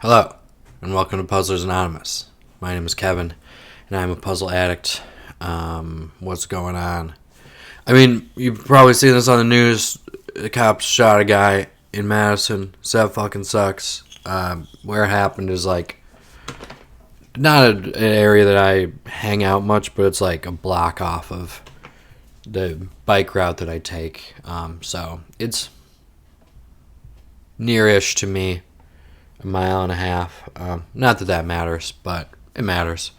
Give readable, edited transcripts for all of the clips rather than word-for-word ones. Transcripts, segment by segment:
Hello, and welcome to Puzzlers Anonymous. My name is Kevin, and I'm a puzzle addict. What's going on? I mean, you've probably seen this on the news. The cops shot a guy in Madison, so that fucking sucks. Where it happened is, not an area that I hang out much, but it's like a block off of the bike route that I take. So it's near-ish to me. A mile and a half. Not that that matters, but it matters.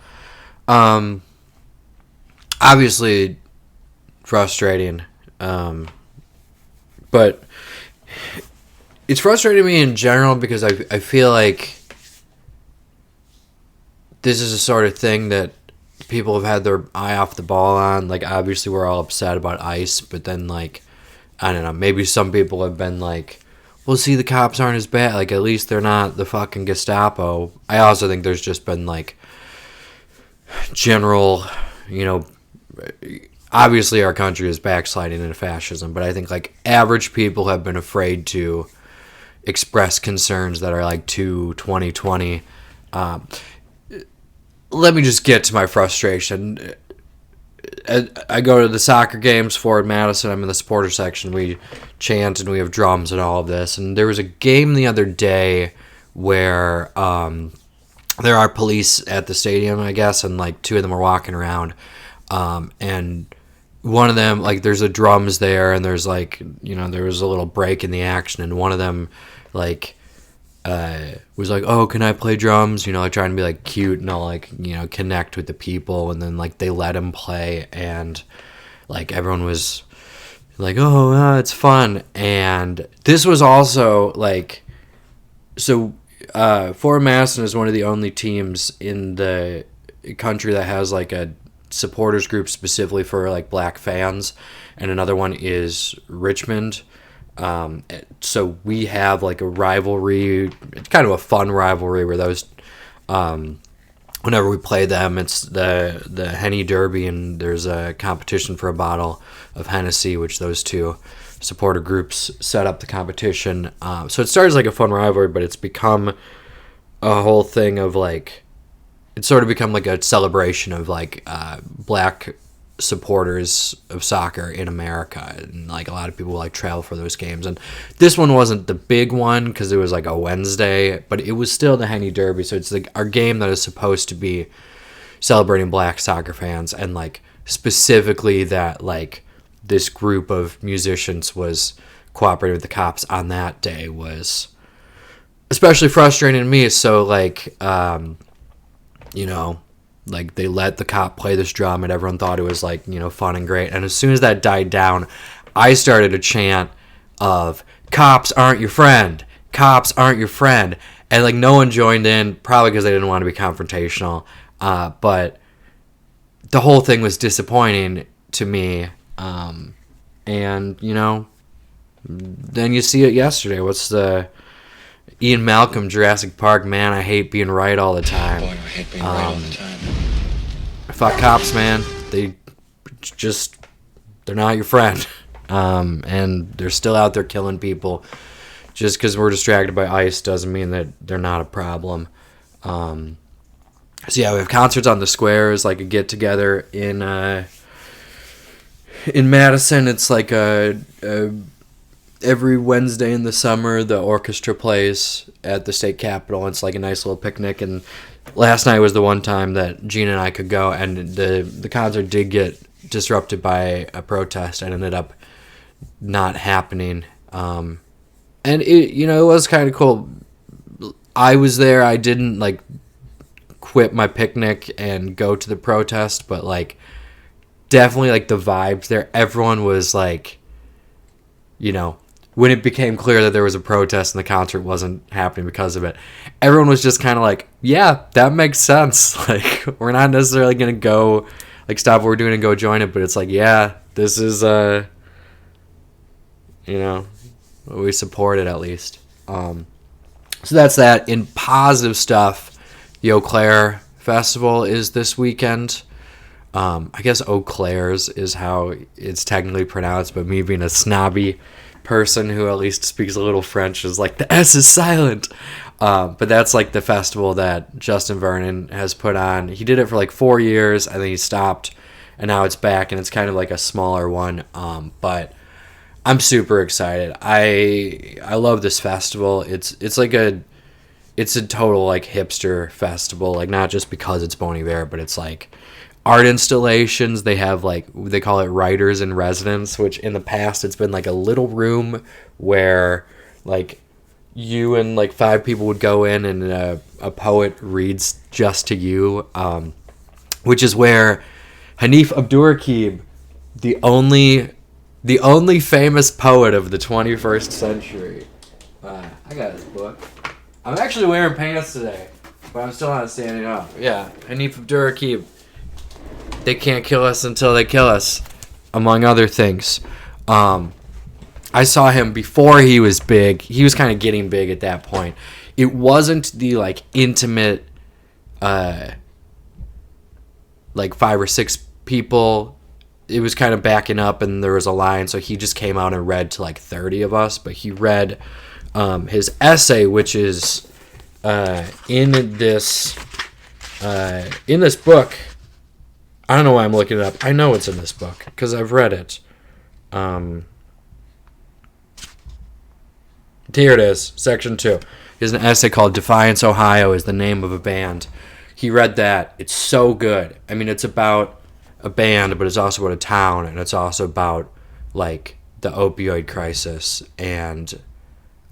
Obviously, frustrating. But it's frustrating me in general because I feel like this is a sort of thing that people have had their eye off the ball on. Like, obviously, we're all upset about ICE, but then, I don't know, maybe some people have been like, well, see, the cops aren't as bad. Like, at least they're not the fucking Gestapo. I also think there's just been, general, obviously our country is backsliding into fascism, but I think, average people have been afraid to express concerns that are, too 2020. Let me just get to my frustration. I go to the soccer games for Madison. I'm in the supporter section. We chant and we have drums and all of this. And there was a game the other day where there are police at the stadium, I guess, and two of them are walking around. And one of them, there's a drums there, and there's there was a little break in the action, and one of them was like, oh, can I play drums? Trying to be cute and all connect with the people, and then they let him play, and everyone was oh, it's fun. And this was also Fort Madison is one of the only teams in the country that has a supporters group specifically for black fans, and another one is Richmond. So we have a rivalry. It's kind of a fun rivalry where those, whenever we play them, it's the Henny Derby, and there's a competition for a bottle of Hennessy, which those two supporter groups set up the competition. So it starts like a fun rivalry, but it's become a whole thing of it's sort of become a celebration of black supporters of soccer in America, and a lot of people travel for those games. And this one wasn't the big one because it was a Wednesday, but it was still the Henny Derby, so it's our game that is supposed to be celebrating black soccer fans, and specifically that this group of musicians was cooperating with the cops on that day was especially frustrating to me. So they let the cop play this drum, and everyone thought it was fun and great. And as soon as that died down, I started a chant of "Cops aren't your friend, cops aren't your friend," and no one joined in, probably because they didn't want to be confrontational. But the whole thing was disappointing to me. And then you see it yesterday. What's the Ian Malcolm, Jurassic Park? Man, I hate being right all the time. Boy, I hate being right all the time. Fuck cops, man. They're not your friend. And they're still out there killing people. Just because we're distracted by ICE doesn't mean that they're not a problem. So yeah, we have concerts on the squares, a get-together in Madison. It's every Wednesday in the summer, the orchestra plays at the state capitol. It's a nice little picnic, and last night was the one time that Gina and I could go, and the concert did get disrupted by a protest and ended up not happening. And it was kind of cool. I was there. I didn't quit my picnic and go to the protest, but definitely the vibes there. Everyone was when it became clear that there was a protest and the concert wasn't happening because of it, everyone was just kind of yeah, that makes sense. We're not necessarily going to go, stop what we're doing and go join it, but it's yeah, this is, we support it at least. So that's that. In positive stuff, the Eau Claire Festival is this weekend. I guess Eau Claire's is how it's technically pronounced, but me being a snobby person who at least speaks a little French is the S is silent. But that's like the festival that Justin Vernon has put on. He did it for like 4 years, and then he stopped, and now it's back, and it's kind of like a smaller one. But I'm super excited. I love this festival. It's like it's a total like hipster festival, like not just because it's Bon Iver, but it's like art installations. They have like, they call it writers in residence, which in the past it's been like a little room where like you and like 5 people would go in, and a poet reads just to you, which is where Hanif Abdurraqib, the only famous poet of the 21st century. I got his book. I'm actually wearing pants today, but I'm still not standing up. Yeah, Hanif Abdurraqib. They can't kill us until they kill us, among other things. I saw him before he was big. He was kind of getting big at that point. It wasn't the like intimate, like 5 or 6 people. It was kind of backing up, and there was a line, so he just came out and read to like 30 of us. But he read his essay, which is in this book. I don't know why I'm looking it up. I know it's in this book because I've read it. Here it is, section 2. There's an essay called "Defiance, Ohio" is the name of a band. He read that. It's so good. I mean, it's about a band, but it's also about a town, and it's also about like the opioid crisis, and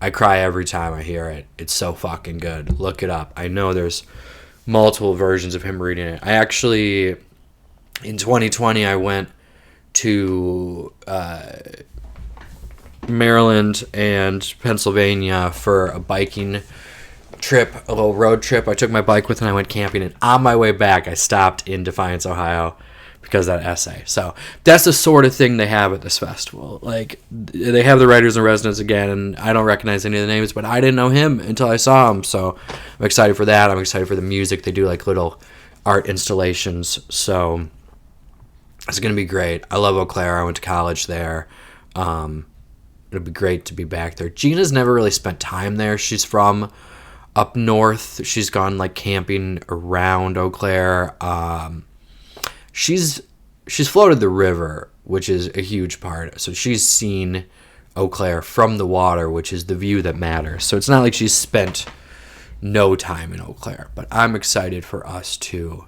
I cry every time I hear it. It's so fucking good. Look it up. I know there's multiple versions of him reading it. I actually, in 2020, I went to Maryland and Pennsylvania for a biking trip, a little road trip. I took my bike with, and I went camping, and on my way back I stopped in Defiance, Ohio, because of that essay. So that's the sort of thing they have at this festival. Like, they have the writers in residence again, and I don't recognize any of the names, but I didn't know him until I saw him. So I'm excited for that. I'm excited for the music. They do like little art installations, so it's gonna be great. I love Eau Claire. I went to college there. It'll be great to be back there. Gina's never really spent time there. She's from up north. She's gone like camping around Eau Claire. She's floated the river, which is a huge part. So she's seen Eau Claire from the water, which is the view that matters. So it's not like she's spent no time in Eau Claire. But I'm excited for us to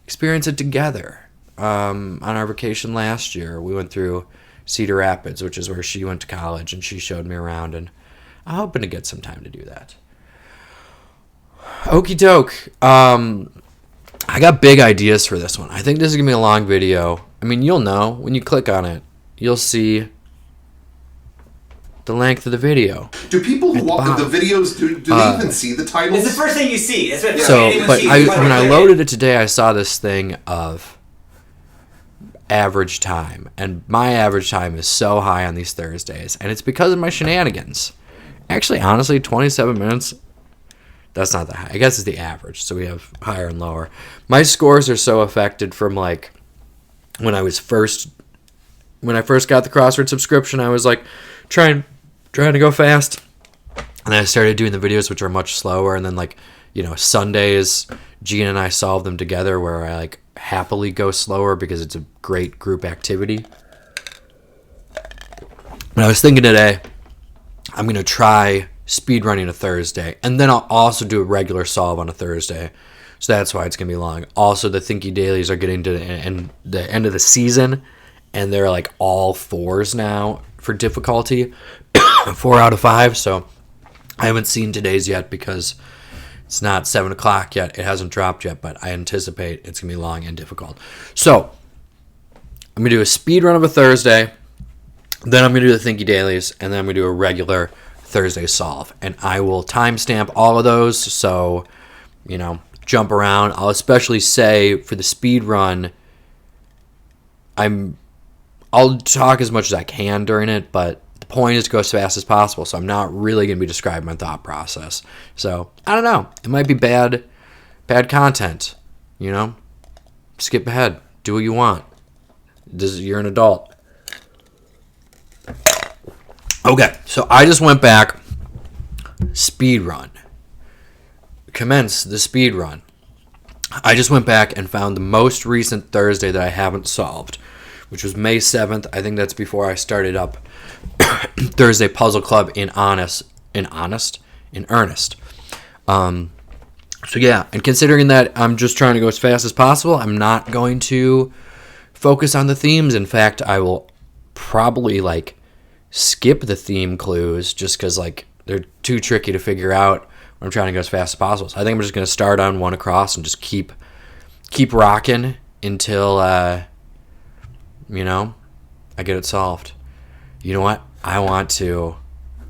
experience it together. On our vacation last year, we went through Cedar Rapids, which is where she went to college, and she showed me around, and I'm hoping to get some time to do that. Okie doke. I got big ideas for this one. I think this is going to be a long video. I mean, you'll know. When you click on it, you'll see the length of the video. Do people who watch the videos, do they even see the titles? It's the first thing you see. It's when I loaded it today, I saw this thing of average time, and my average time is so high on these Thursdays, and it's because of my shenanigans. Actually, honestly, 27 minutes, that's not that high. I guess it's the average, so we have higher and lower. My scores are so affected from like when I first got the Crossword subscription. I was like trying to go fast, and then I started doing the videos, which are much slower, and then like, you know, Sundays Gina and I solve them together, where I like happily go slower because it's a great group activity. But I was thinking today, I'm going to try speedrunning a Thursday, and then I'll also do a regular solve on a Thursday. So that's why it's going to be long. Also, the Thinky Dailies are getting to the end of the season, and they're like all 4s now for difficulty. 4 out of 5, so I haven't seen today's yet because it's not 7 o'clock yet. It hasn't dropped yet, but I anticipate it's going to be long and difficult. So I'm going to do a speed run of a Thursday. Then I'm going to do the Thinky Dailies. And then I'm going to do a regular Thursday solve. And I will timestamp all of those. So, you know, jump around. I'll especially say for the speed run, I'll talk as much as I can during it, but the point is to go as fast as possible, so I'm not really going to be describing my thought process. So, I don't know. It might be bad content, you know? Skip ahead. Do what you want. You're an adult. Okay, so I just went back, speed run. commence the speed run. I just went back and found the most recent Thursday that I haven't solved, which was May 7th. I think that's before I started up Thursday Puzzle Club in earnest. So yeah, and considering that I'm just trying to go as fast as possible, I'm not going to focus on the themes. In fact, I will probably like skip the theme clues just because like they're too tricky to figure out when I'm trying to go as fast as possible. So I think I'm just going to start on one across and just keep rocking until I get it solved. You know what?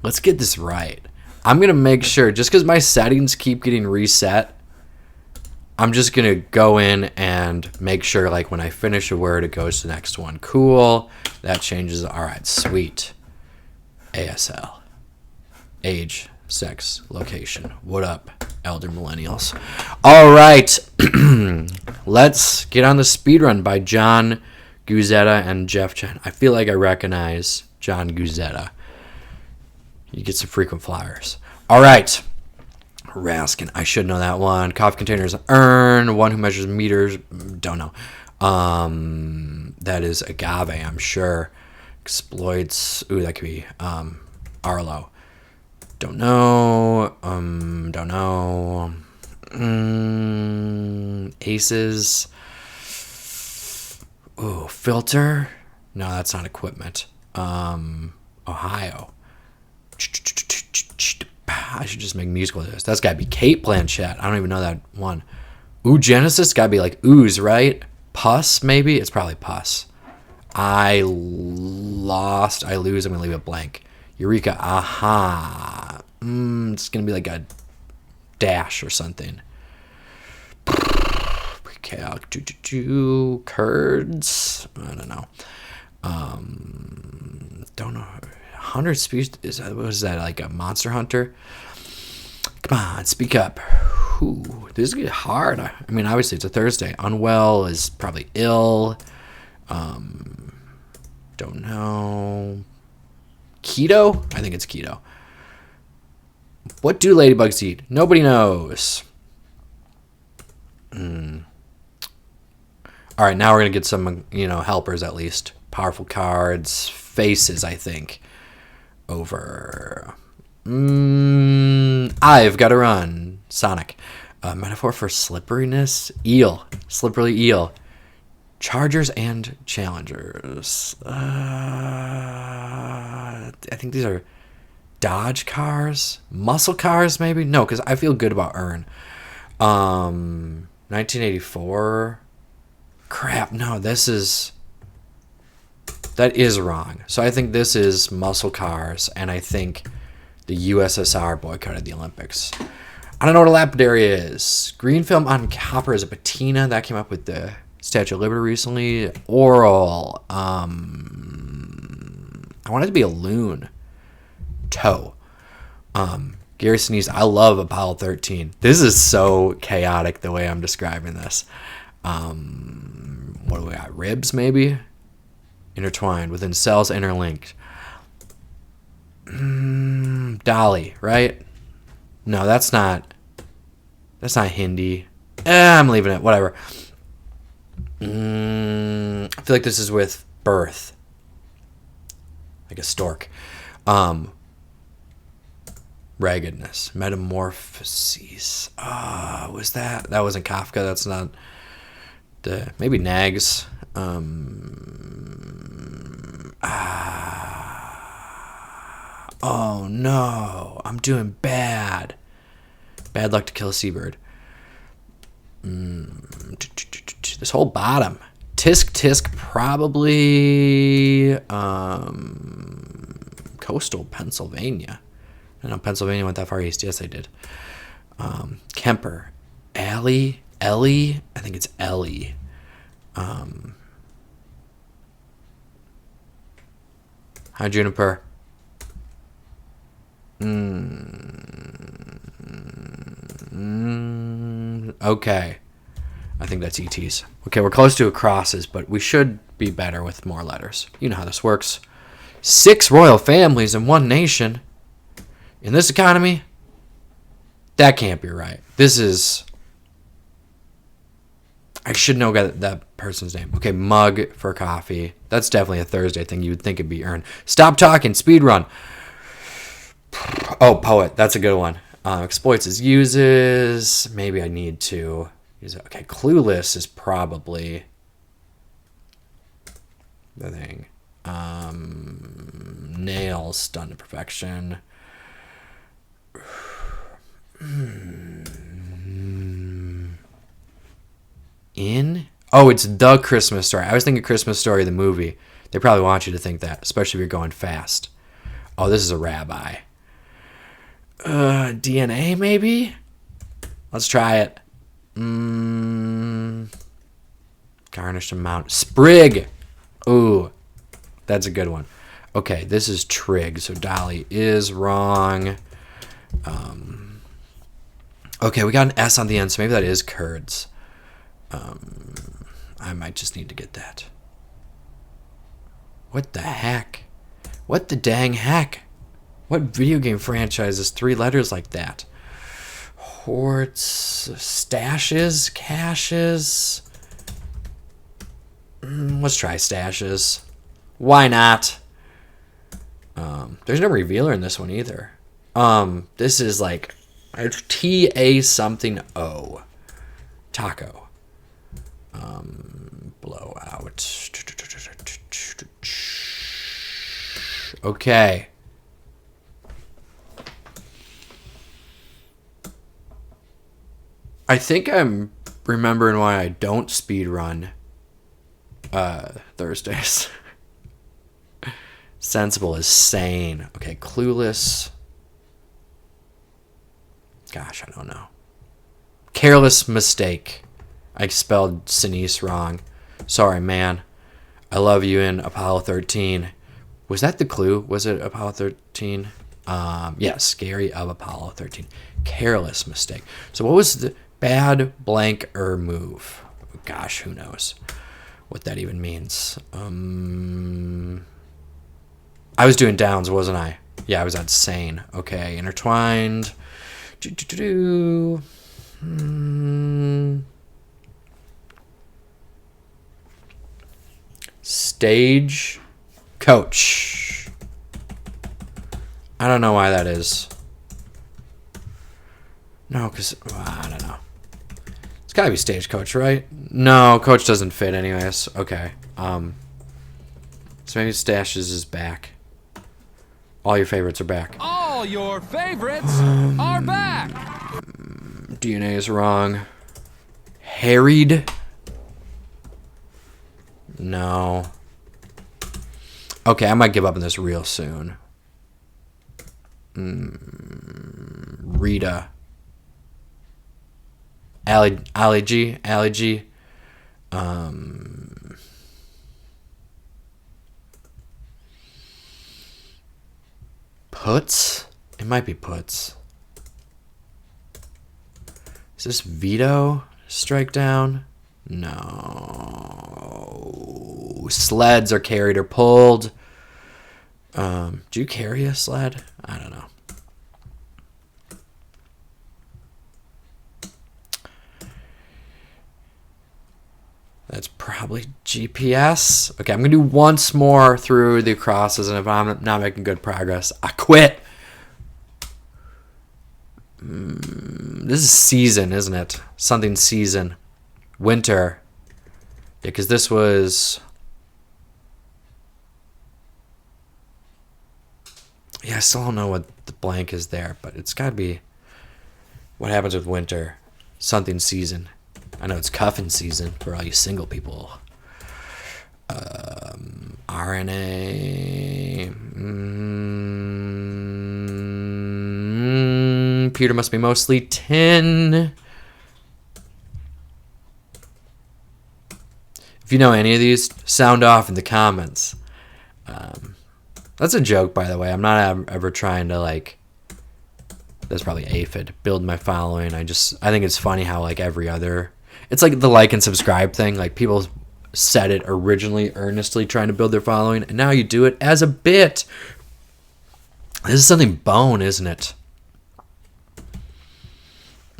Let's get this right. I'm going to make sure, just because my settings keep getting reset, I'm just going to go in and make sure, like, when I finish a word, it goes to the next one. Cool. That changes. All right, sweet. ASL. Age, sex, location. What up, elder millennials? All right. Let's get on the speedrun by John Guzetta and Jeff Chen. I feel like I recognize John Guzetta. You get some frequent flyers. All right. Raskin. I should know that one. Coffee containers urn. One who measures meters. Don't know. That is agave, I'm sure. Exploits. Ooh, that could be Arlo. Don't know. Aces. Ooh, filter. No, that's not equipment. Ohio. I should just make musical with this. That's got to be Kate Blanchett. I don't even know that one. Ooh, Genesis got to be like ooze, right? Pus, maybe? It's probably pus. I lose. I'm going to leave it blank. Eureka. Aha. It's going to be like a dash or something. Curds. I don't know. Don't know. 100 species. Was that like a Monster Hunter? Come on, speak up. Ooh, this is getting hard. I mean, obviously it's a Thursday. Unwell is probably ill. Don't know. Keto? I think it's keto. What do ladybugs eat? Nobody knows. All right, now we're gonna get some, helpers at least. Powerful cards, faces. I think. Over. I've got to run. Sonic. Metaphor for slipperiness. Eel. Slippery eel. Chargers and challengers. I think these are Dodge cars. Muscle cars, maybe? No, because I feel good about Earn. 1984. Crap, no, that is wrong. So I think this is muscle cars, and I think the USSR boycotted the Olympics. I don't know what a lapidary is. Green film on copper is a patina. That came up with the Statue of Liberty recently. Oral. I want it to be a loon. Toe. Gary Sinise, I love Apollo 13. This is so chaotic the way I'm describing this. What do we got? Ribs, maybe? Intertwined within cells, interlinked. Dolly, right? No, that's not Hindi. I'm leaving it. Whatever. I feel like this is with birth, like a stork. Raggedness, metamorphoses. Was that wasn't Kafka? That's not maybe Nags. Oh no, I'm doing bad. Bad luck to kill a seabird. This whole bottom. Tisk, probably coastal Pennsylvania. I know Pennsylvania went that far east. Yes, I did. Kemper. Ellie? I think it's Ellie. Hi, Juniper. Okay. I think that's ETs. Okay, we're close to a crosses, but we should be better with more letters. You know how this works. 6 royal families in one nation. In this economy, That can't be right. This is... I should know that person's name. Okay, mug for coffee. That's definitely a Thursday thing. You would think it'd be earned. Stop talking. Speedrun. Oh, poet. That's a good one. Exploits his uses. Maybe I need to use it. Okay, clueless is probably the thing. Nails done to perfection. In? Oh, it's The Christmas Story. I was thinking Christmas Story, the movie. They probably want you to think that, especially if you're going fast. Oh, this is a rabbi. DNA, maybe? Let's try it. Garnished amount. Sprig! Ooh, that's a good one. Okay, this is trig, so Dolly is wrong. Okay, we got an S on the end, so maybe that is curds. I might just need to get that. What the heck? What the dang heck? What video game franchise is 3 letters like that? Horts, stashes, caches. Let's try stashes. Why not? There's no revealer in this one either. This is like T-A something O. Taco. Blowout. Okay. I think I'm remembering why I don't speedrun Thursdays. Sensible is sane. Okay, clueless. Gosh, I don't know. Careless mistake. I spelled Sinise wrong. Sorry, man. I love you in Apollo 13. Was that the clue? Was it Apollo 13? Yes, Gary of Apollo 13. Careless mistake. So what was the bad blank move? Gosh, who knows what that even means. I was doing downs, wasn't I? Yeah, I was at sane. Okay, intertwined. Stage coach. I don't know why that is. No, because I don't know. It's gotta be stagecoach, right? No, coach doesn't fit anyways. Okay. So maybe Stashes is back. All your favorites are back. All your favorites are back. DNA is wrong. Harried? No. Okay, I might give up on this real soon. Rita. Allergy. Puts? It might be puts. Is this veto? Strike down? No. Sleds are carried or pulled. Do you carry a sled? I don't know. That's probably GPS. Okay, I'm going to do once more through the crosses, and if I'm not making good progress, I quit. This is season, isn't it? Something season. Winter. Yeah, because this was... Yeah, I still don't know what the blank is there, but it's got to be... What happens with winter? Something season. I know it's cuffing season for all you single people. RNA. Pewter must be mostly tin. If you know any of these, sound off in the comments. That's a joke, by the way. I'm not ever trying to, like... That's probably aphid. Build my following. I think it's funny how, like, every other... It's like the like and subscribe thing. Like, people said it originally, earnestly trying to build their following, and now you do it as a bit. This is something bone, isn't it?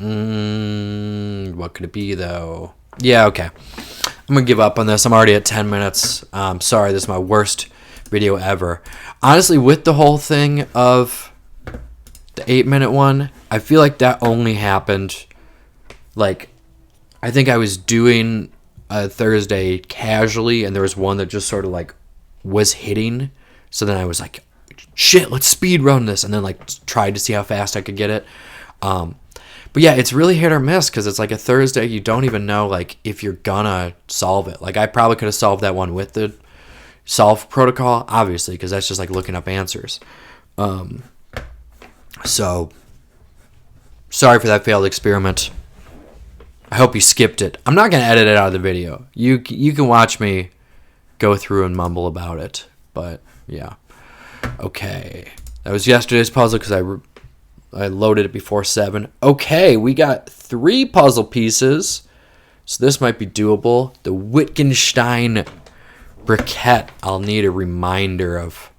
What could it be, though? Yeah, okay. I'm going to give up on this. I'm already at 10 minutes. Sorry, this is my worst video ever. Honestly, with the whole thing of the 8-minute one, I feel like that only happened, like, I think I was doing a Thursday casually, and there was one that just sort of, like, was hitting. So then I was like, shit, let's speed run this, and then, like, tried to see how fast I could get it. But yeah, it's really hit or miss because it's like a Thursday. You don't even know like if you're gonna solve it. Like I probably could have solved that one with the solve protocol, obviously, because that's just like looking up answers. So sorry for that failed experiment. I hope you skipped it. I'm not gonna edit it out of the video. You can watch me go through and mumble about it. But yeah, okay. That was yesterday's puzzle because I loaded it before 7. Okay, we got 3 puzzle pieces. So this might be doable. The Wittgenstein briquette. I'll need a reminder of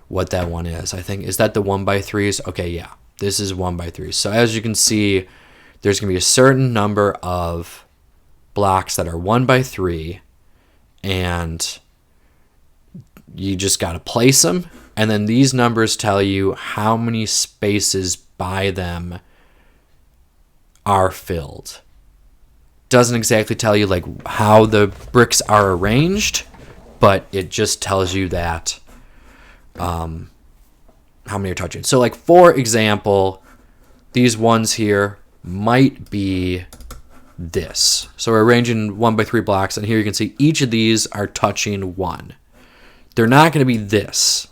what that one is. I think, is that the 1x3s? Okay, yeah. This is 1x3s. So as you can see, there's going to be a certain number of blocks that are 1x3. And you just got to place them. And then these numbers tell you how many spaces by them are filled. Doesn't exactly tell you like how the bricks are arranged, but it just tells you that how many are touching. So like for example, these ones here might be this. So we're arranging 1x3 blocks, and here you can see each of these are touching 1. They're not going to be this.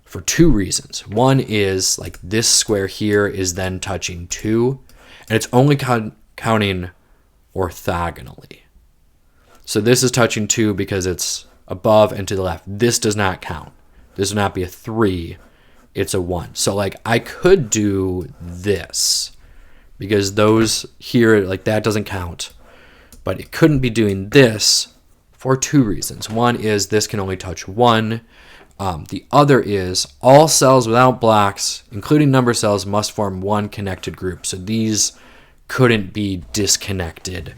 For 2 reasons. One is like this square here is then touching 2, and it's only counting orthogonally. So this is touching 2 because it's above and to the left. This does not count. This would not be a 3. It's a 1. So like I could do this because those here, like that doesn't count. But it couldn't be doing this for 2 reasons. One is this can only touch 1. The other is all cells without blocks, including number cells, must form one connected group. So these couldn't be disconnected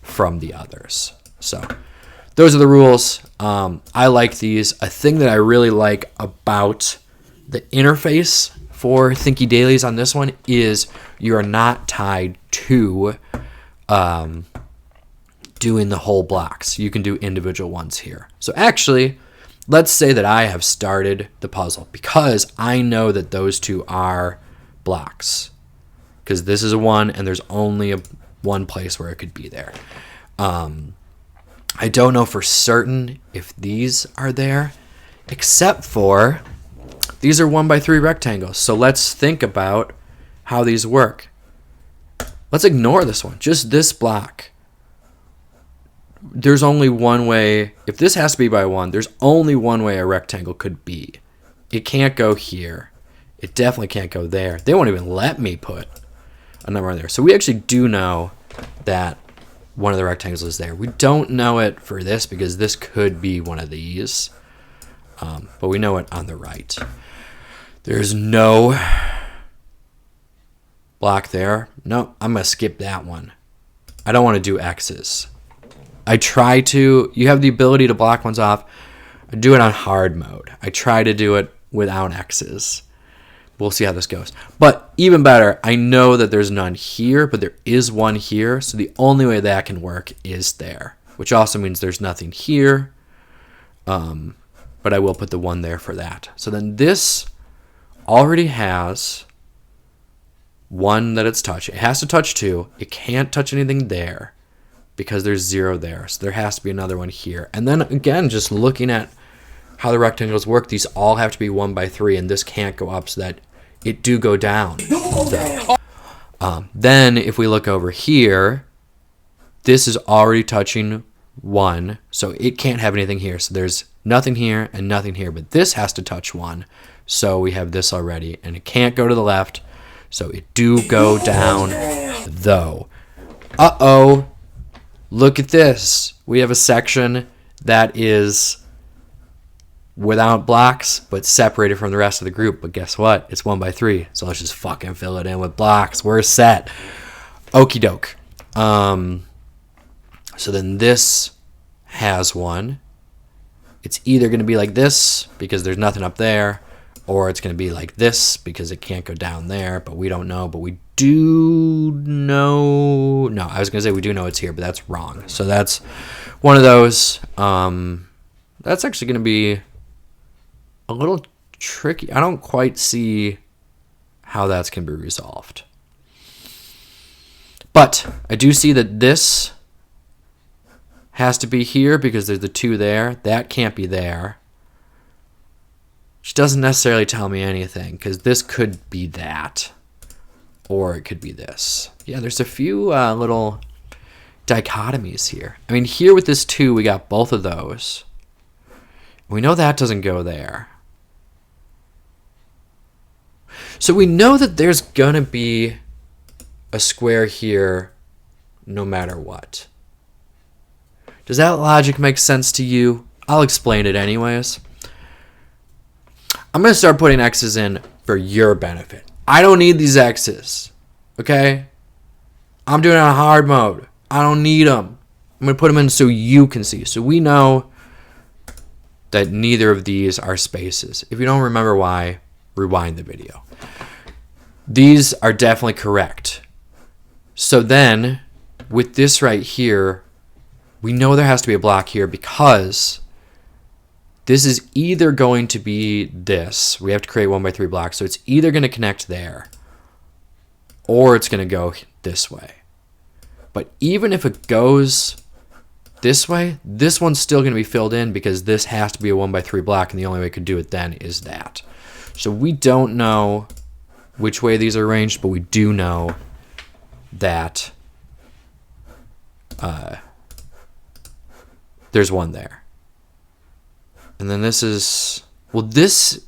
from the others. So those are the rules. I like these. A thing that I really like about the interface for Thinky Dailies on this one is you are not tied to doing the whole blocks. You can do individual ones here. So actually, let's say that I have started the puzzle because I know that those 2 are blocks. Because this is a 1 and there's only one place where it could be there. I don't know for certain if these are there, except for these are 1x3 rectangles. So let's think about how these work. Let's ignore this one, just this block. There's only one way. If this has to be by 1, there's only one way a rectangle could be. It can't go here. It definitely can't go there. They won't even let me put a number on there. So we actually do know that one of the rectangles is there. We don't know it for this because this could be one of these. But we know it on the right. There's no block there. No, I'm going to skip that one. I don't want to do X's. I try to, you have the ability to block ones off. I do it on hard mode. I try to do it without X's. We'll see how this goes. But even better, I know that there's none here, but there is one here. So the only way that can work is there, which also means there's nothing here. But I will put the 1 there for that. So then this already has 1 that it's touching. It has to touch 2. It can't touch anything there, because there's 0 there. So there has to be another one here. And then again, just looking at how the rectangles work, these all have to be 1x3, and this can't go up so that it do go down. Then if we look over here, this is already touching 1, so it can't have anything here. So there's nothing here and nothing here, but this has to touch 1. So we have this already, and it can't go to the left, so it do go down though. Uh-oh. Look at this. We have a section that is without blocks, but separated from the rest of the group. But guess what? It's 1x3. So let's just fucking fill it in with blocks. We're set. Okie doke. So then this has one. It's either going to be like this because there's nothing up there, or it's going to be like this because it can't go down there, but we don't know. But we do know. No, I was going to say we do know it's here, but that's wrong. So that's one of those. That's actually going to be a little tricky. I don't quite see how that's going to be resolved. But I do see that this has to be here because there's the 2 there. That can't be there. Which doesn't necessarily tell me anything because this could be that. Or it could be this. Yeah, there's a few little dichotomies here. I mean, here with this 2, we got both of those. We know that doesn't go there. So we know that there's going to be a square here no matter what. Does that logic make sense to you? I'll explain it anyways. I'm going to start putting X's in for your benefit. I don't need these X's. Okay? I'm doing it on hard mode. I don't need them. I'm going to put them in so you can see. So we know that neither of these are spaces. If you don't remember why, rewind the video. These are definitely correct. So then, with this right here, we know there has to be a block here because this is either going to be this. We have to create 1x3 blocks. So it's either going to connect there or it's going to go this way. But even if it goes this way, this one's still going to be filled in because this has to be a 1x3 block, and the only way we could do it then is that. So we don't know which way these are arranged, but we do know that there's one there. And then this is, well, this,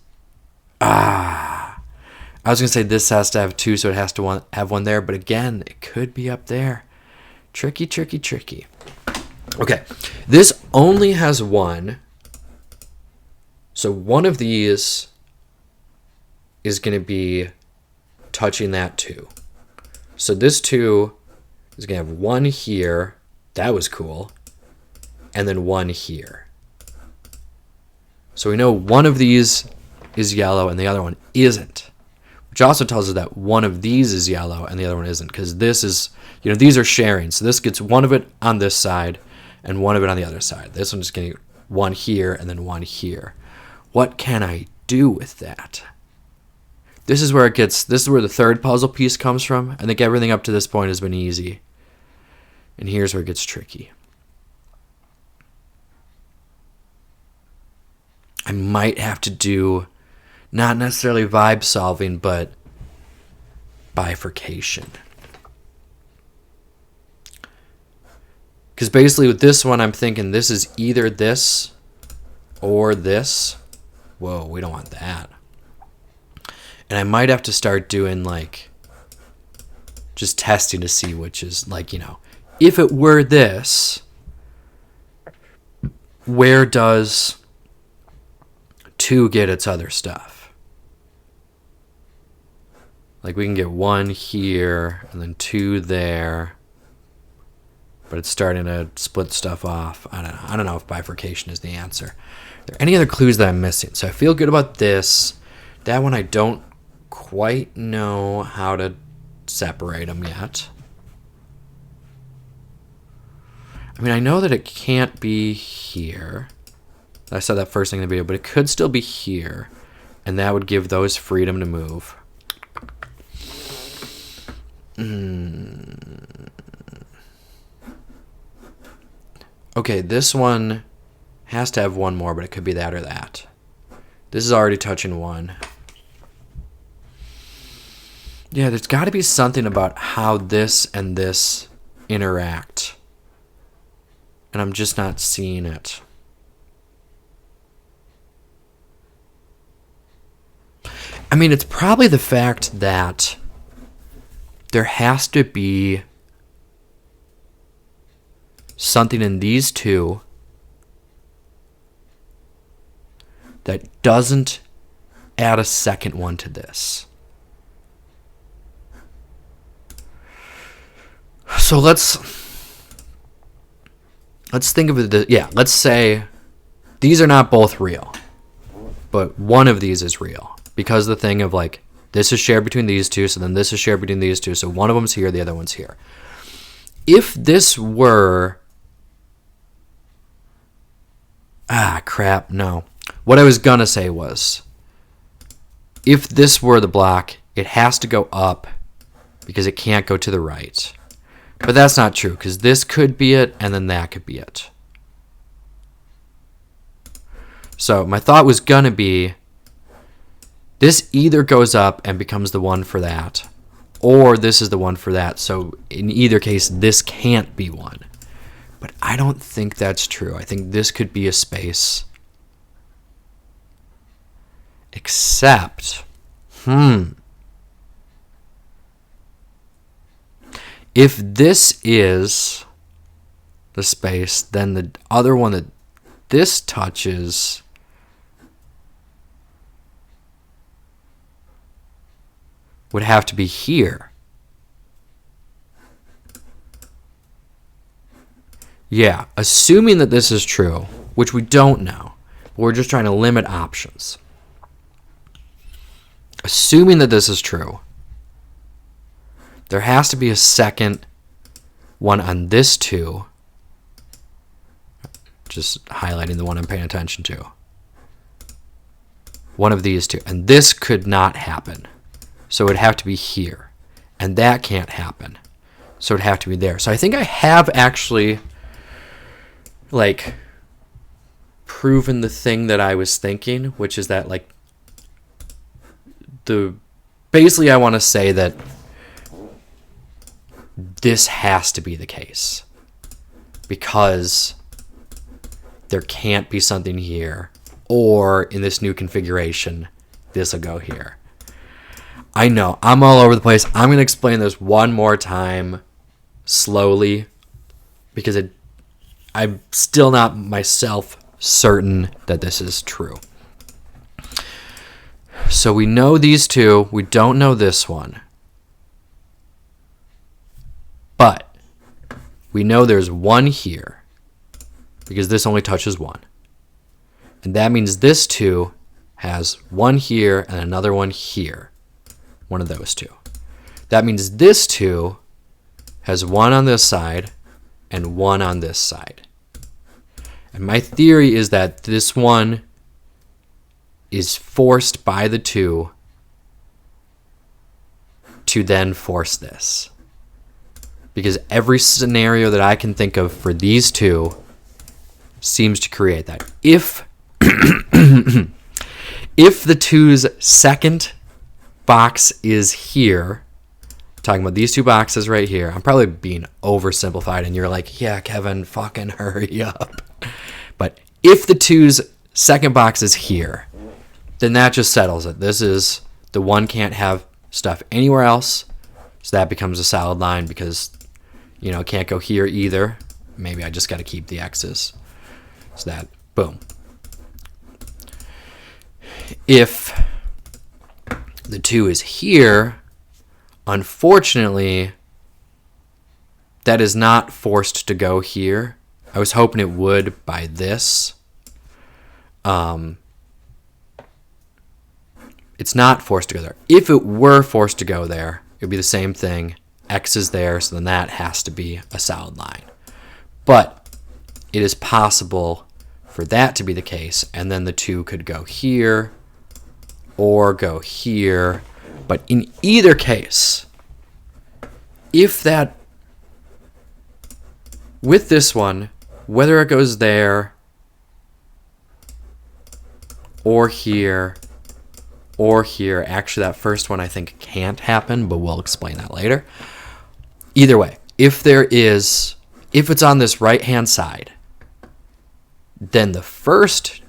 I was going to say this has to have 2, so it has to have one there, but again, it could be up there. Tricky, tricky, tricky. Okay, this only has 1, so one of these is going to be touching that 2. So this 2 is going to have 1 here. That was cool. And then 1 here. So we know one of these is yellow and the other one isn't. Which also tells us that one of these is yellow and the other one isn't. Because this is, these are sharing. So this gets one of it on this side and one of it on the other side. This one's going to get 1 here and then 1 here. What can I do with that? This is where this is where the third puzzle piece comes from. I think everything up to this point has been easy. And here's where it gets tricky. I might have to do, not necessarily vibe solving, but bifurcation. Because basically with this one, I'm thinking this is either this or this. Whoa, we don't want that. And I might have to start doing just testing to see which is if it were this, where does 2 get its other stuff? We can get 1 here and then 2 there, but it's starting to split stuff off. I don't know if bifurcation is the answer. Are there any other clues that I'm missing? So I feel good about this. That one I don't quite know how to separate them yet. I mean, I know that it can't be here. I said that first thing in the video, but it could still be here, and that would give those freedom to move. Okay, this one has to have 1 more, but it could be that or that. This is already touching 1. Yeah, there's got to be something about how this and this interact. And I'm just not seeing it. I mean, it's probably the fact that there has to be something in these 2 that doesn't add a second one to this. So let's think of it. Yeah, let's say these are not both real, but one of these is real because the thing of like this is shared between these two, so then this is shared between these two, so one of them's here, the other one's here. If this were no. What I was gonna say was, if this were the block, it has to go up because it can't go to the right. But that's not true, because this could be it, and then that could be it. So my thought was gonna be, this either goes up and becomes the one for that, or this is the one for that. So in either case, this can't be one. But I don't think that's true. I think this could be a space. Except, if this is the space, then the other one that this touches would have to be here. Yeah, assuming that this is true, which we don't know, but we're just trying to limit options. Assuming that this is true, there has to be a second one on this two. Just highlighting the one I'm paying attention to. One of these two. And this could not happen. So it would have to be here. And that can't happen. So it would have to be there. So I think I have actually, like, proven the thing that I was thinking, which is that, like, basically I want to say that this has to be the case. Because there can't be something here, or in this new configuration, this will go here. I know, I'm all over the place. I'm going to explain this one more time slowly, because I'm still not myself certain that this is true. So we know these two, we don't know this one. But we know there's one here, because this only touches one. And that means this two has one here and another one here. One of those two. That means this two has one on this side and one on this side. And my theory is that this one is forced by the two to then force this. Because every scenario that I can think of for these two seems to create that. If the two's second box is here, talking about these two boxes right here, I'm probably being oversimplified and you're like, yeah, Kevin, fucking hurry up. But if the two's second box is here, then that just settles it. This is, the one can't have stuff anywhere else, so that becomes a solid line because, you know, it can't go here either. Maybe I just got to keep the X's. So that, boom. If the two is here, unfortunately, that is not forced to go here. I was hoping it would by this. It's not forced to go there. If it were forced to go there, it would be the same thing. X is there, so then that has to be a solid line. But it is possible for that to be the case, and then the two could go here or go here. But in either case, if that, with this one, whether it goes there or here or here, actually that first one I think can't happen, but we'll explain that later. Either way, if it's on this right hand side, then the first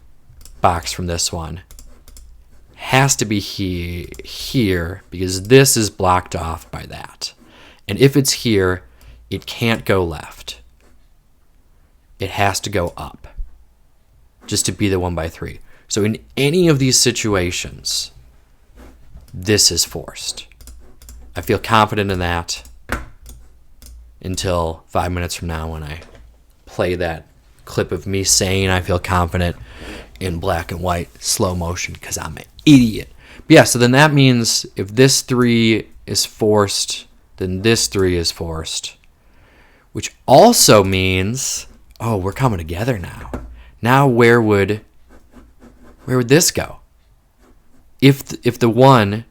box from this one has to be here because this is blocked off by that. And if it's here, it can't go left. It has to go up just to be the 1x3. So in any of these situations, this is forced. I feel confident in that. until 5 minutes from now when I play that clip of me saying I feel confident in black and white slow motion because I'm an idiot. But yeah, so then that means if this 3 is forced, then this 3 is forced, which also means, oh, we're coming together now. Now where would this go? If the 1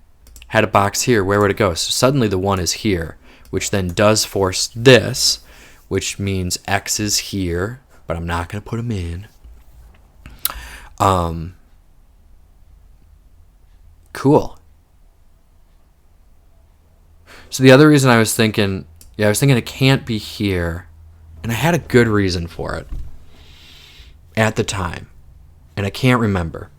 had a box here, where would it go? So suddenly the 1 is here, which then does force this, which means X is here, but I'm not going to put them in. Cool. So the other reason I was thinking it can't be here, and I had a good reason for it at the time, and I can't remember.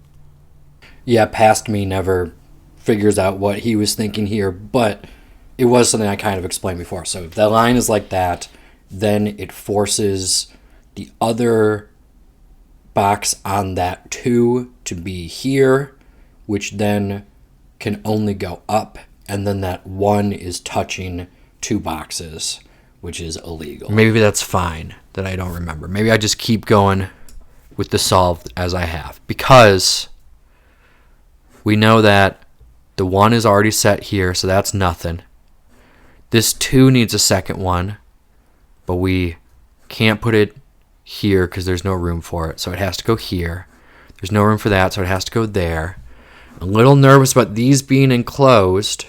Yeah, past me never figures out what he was thinking here, but it was something I kind of explained before. So if the line is like that, then it forces the other box on that 2 to be here, which then can only go up, and then that 1 is touching 2 boxes, which is illegal. Maybe that's fine that I don't remember. Maybe I just keep going with the solve as I have, because we know that the 1 is already set here, so that's nothing. This 2 needs a second one, but we can't put it here because there's no room for it, so it has to go here. There's no room for that, so it has to go there. I'm a little nervous about these being enclosed,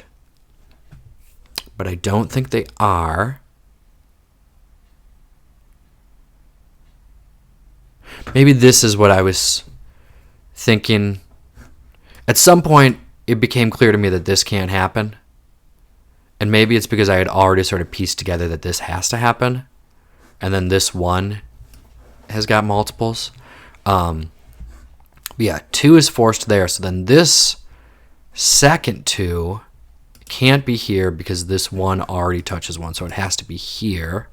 but I don't think they are. Maybe this is what I was thinking. At some point, it became clear to me that this can't happen. And maybe it's because I had already sort of pieced together that this has to happen. And then this 1 has got multiples. But yeah, 2 is forced there. So then this second 2 can't be here because this 1 already touches 1. So it has to be here.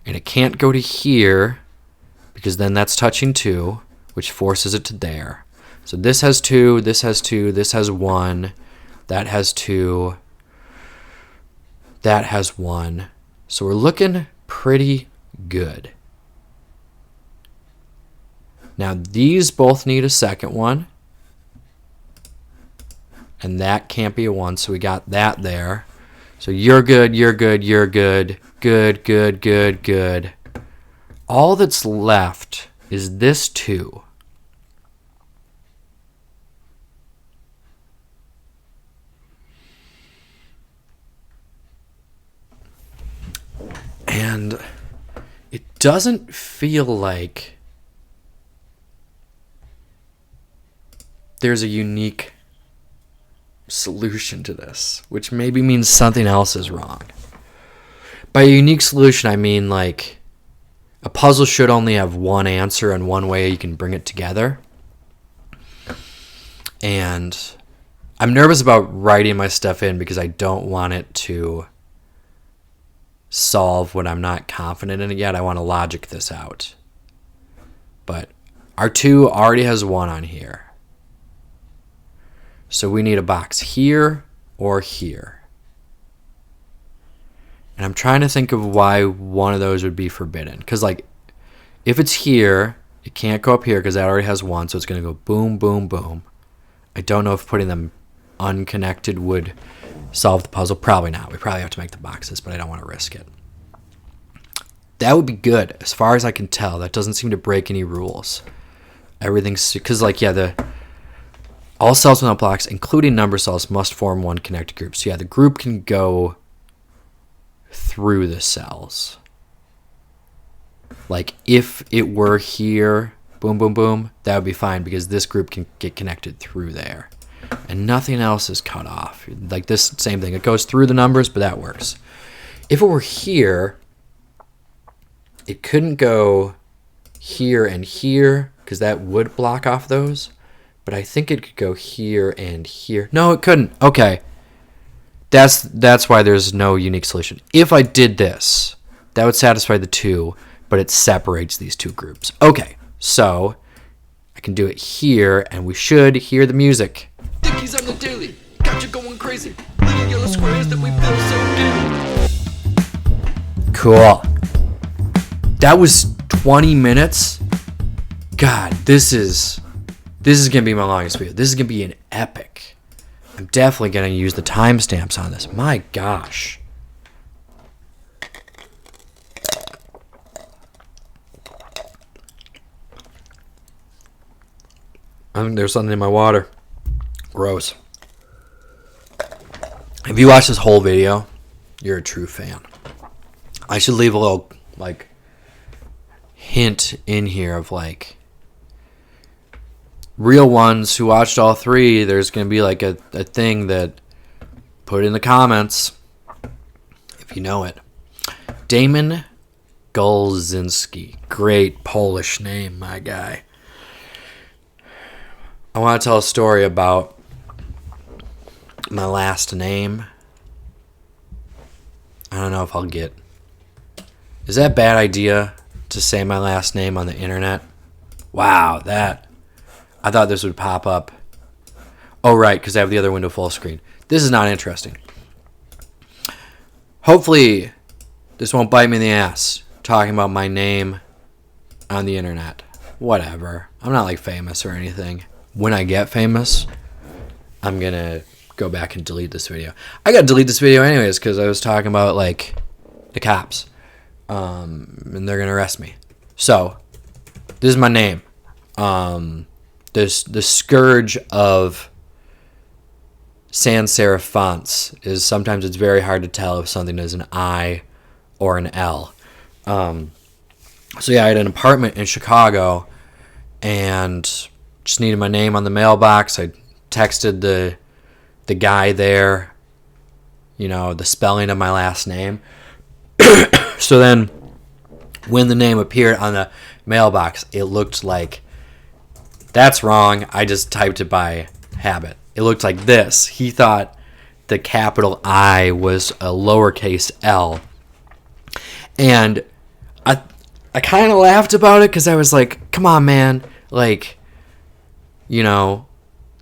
And it can't go to here because then that's touching 2, which forces it to there. So this has 2, this has 2, this has 1, that has 2, that has 1. So we're looking pretty good. Now these both need a second one, and that can't be a 1, so we got that there. So you're good, you're good, you're good, good, good, good, good. All that's left is this 2. And it doesn't feel like there's a unique solution to this, which maybe means something else is wrong. By a unique solution, I mean like a puzzle should only have one answer and one way you can bring it together. And I'm nervous about writing my stuff in because I don't want it to solve what I'm not confident in it yet. I want to logic this out. But our 2 already has 1 on here. So we need a box here or here. And I'm trying to think of why one of those would be forbidden. Because like, if it's here, it can't go up here because that already has 1. So it's going to go boom, boom, boom. I don't know if putting them unconnected would solve the puzzle. Probably not. We probably have to make the boxes, but I don't want to risk it. That would be good. As far as I can tell, that doesn't seem to break any rules. Everything's, because like, yeah, all cells without blocks, including number cells, must form one connected group. So yeah, the group can go through the cells. Like if it were here, boom, boom, boom, that would be fine because this group can get connected through there. And nothing else is cut off. Like this same thing. It goes through the numbers, but that works. If it were here, it couldn't go here and here because that would block off those. But I think it could go here and here. No, it couldn't. Okay. That's why there's no unique solution. If I did this, that would satisfy the 2, but it separates these 2 groups. Okay, so I can do it here, and we should hear the music. Thinky's on the daily. Got you going crazy. Little yellow squares that we fill so Cool. That was 20 minutes. God, this is gonna be my longest video. This is gonna be an epic. I'm definitely gonna use the timestamps on this. My gosh. I think there's something in my water. Gross. If you watch this whole video, you're a true fan. I should leave a little, like, hint in here of, like, real ones who watched all three. There's going to be, like, a thing that put in the comments if you know it. Damon Golzinski. Great Polish name, my guy. I want to tell a story about my last name. I don't know if I'll get... Is that a bad idea to say my last name on the internet? Wow, that... I thought this would pop up. Oh, right, because I have the other window full screen. This is not interesting. Hopefully, this won't bite me in the ass, talking about my name on the internet. Whatever. I'm not, like, famous or anything. When I get famous, I'm going to go back and delete this video. I got to delete this video anyways because I was talking about, like, the cops. And they're going to arrest me. So, this is my name. The scourge of sans serif fonts is sometimes it's very hard to tell if something is an I or an L. So, yeah, I had an apartment in Chicago and... just needed my name on the mailbox. I texted the guy there, you know, the spelling of my last name. So then when the name appeared on the mailbox, it looked like, that's wrong. I just typed it by habit. It looked like this. He thought the capital I was a lowercase l. And I kind of laughed about it because I was like, come on, man. Like... You know,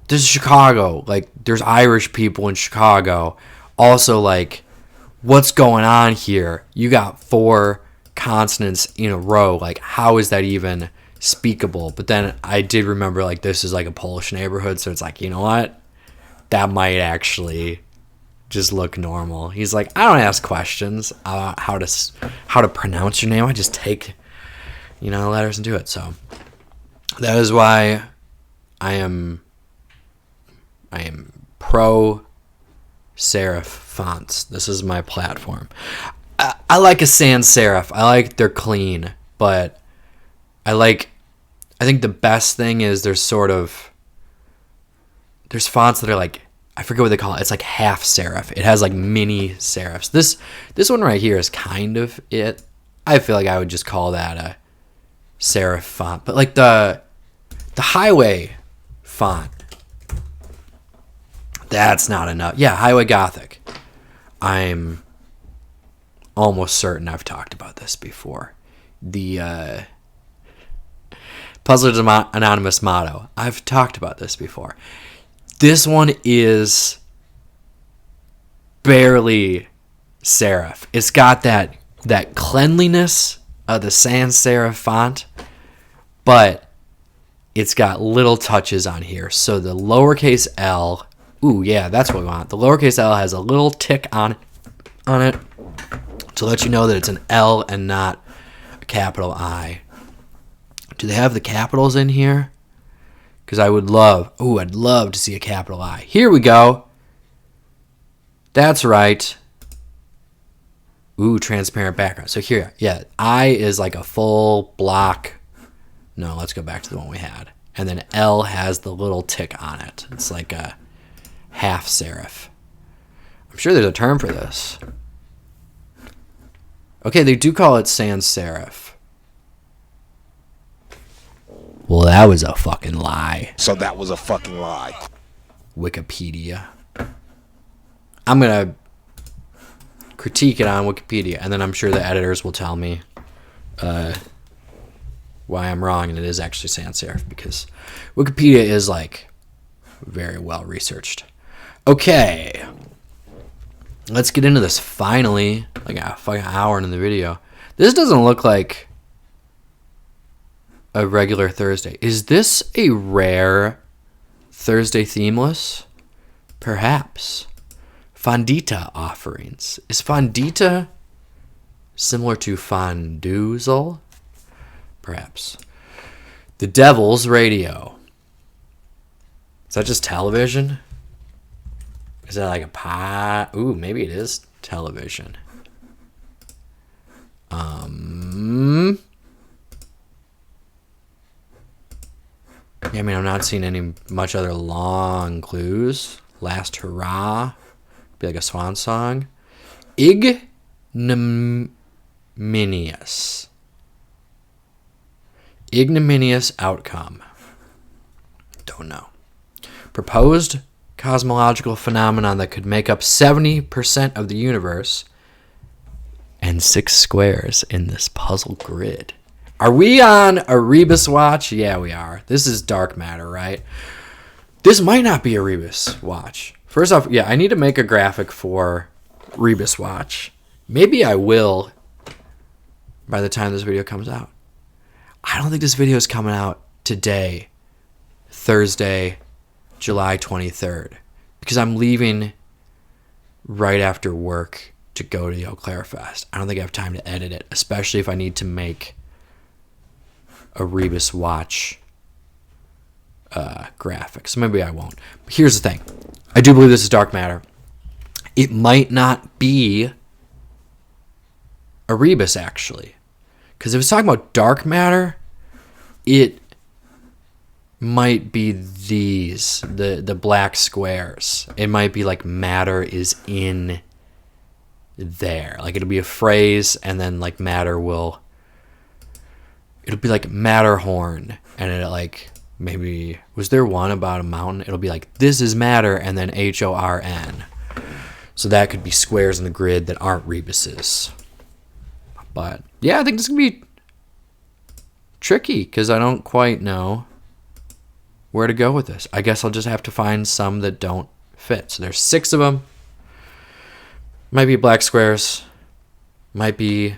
this is Chicago. Like, there's Irish people in Chicago. Also, like, what's going on here? You got 4 consonants in a row. Like, how is that even speakable? But then I did remember, like, this is, like, a Polish neighborhood. So it's like, you know what? That might actually just look normal. He's like, I don't ask questions about how to pronounce your name. I just take, you know, letters and do it. So that is why... I am pro serif fonts. This is my platform. I like a sans serif. I like they're clean, but I think the best thing is there's fonts that are like, I forget what they call it. It's like half serif. It has like mini serifs. This one right here is kind of it. I feel like I would just call that a serif font, but like the highway font, that's not enough. Yeah, Highway Gothic. I'm almost certain I've talked about this before. The Puzzler's Anonymous motto. I've talked about this before. This one is barely serif. It's got that cleanliness of the sans serif font, but it's got little touches on here. So the lowercase L, ooh, yeah, that's what we want. The lowercase L has a little tick on it to let you know that it's an L and not a capital I. Do they have the capitals in here? Because I'd love to see a capital I. Here we go. That's right. Ooh, transparent background. So here, yeah, I is like a full block. No, let's go back to the one we had. And then L has the little tick on it. It's like a half serif. I'm sure there's a term for this. Okay, they do call it sans serif. Well, that was a fucking lie. So that was a fucking lie. Wikipedia. I'm going to critique it on Wikipedia, and then I'm sure the editors will tell me why I'm wrong, and it is actually sans serif, because Wikipedia is, like, very well researched. Okay. let's get into this finally. Like a fucking hour into the video. This doesn't look like a regular Thursday. Is this a rare Thursday themeless? Perhaps. Fondita offerings. Is fondita similar to fonduzel? Perhaps. The Devil's Radio. Is that just television? Is that like a pie? Ooh, maybe it is television. Yeah, I mean, I'm not seeing any much other long clues. Last hurrah. Be like a swan song. Ignominious. Ignominious outcome. Don't know. Proposed cosmological phenomenon that could make up 70% of the universe and 6 squares in this puzzle grid. Are we on a Rebus watch? Yeah, we are. This is dark matter, right? This might not be a Rebus watch. First off, yeah, I need to make a graphic for Rebus watch. Maybe I will by the time this video comes out. I don't think this video is coming out today, Thursday, July 23rd, because I'm leaving right after work to go to the Eau Claire Fest. I don't think I have time to edit it, especially if I need to make a Rebus watch graphic. So maybe I won't. But here's the thing. I do believe this is dark matter. It might not be a Rebus, actually. Because if it's talking about dark matter, it might be these, the black squares. It might be like matter is in there. Like it'll be a phrase and then like matter will, it'll be like Matterhorn, and it like, maybe, was there one about a mountain? It'll be like, this is matter, and then HORN. So that could be squares in the grid that aren't rebuses. But yeah, I think this could be tricky because I don't quite know where to go with this. I guess I'll just have to find some that don't fit. So there's 6 of them. Might be black squares. Might be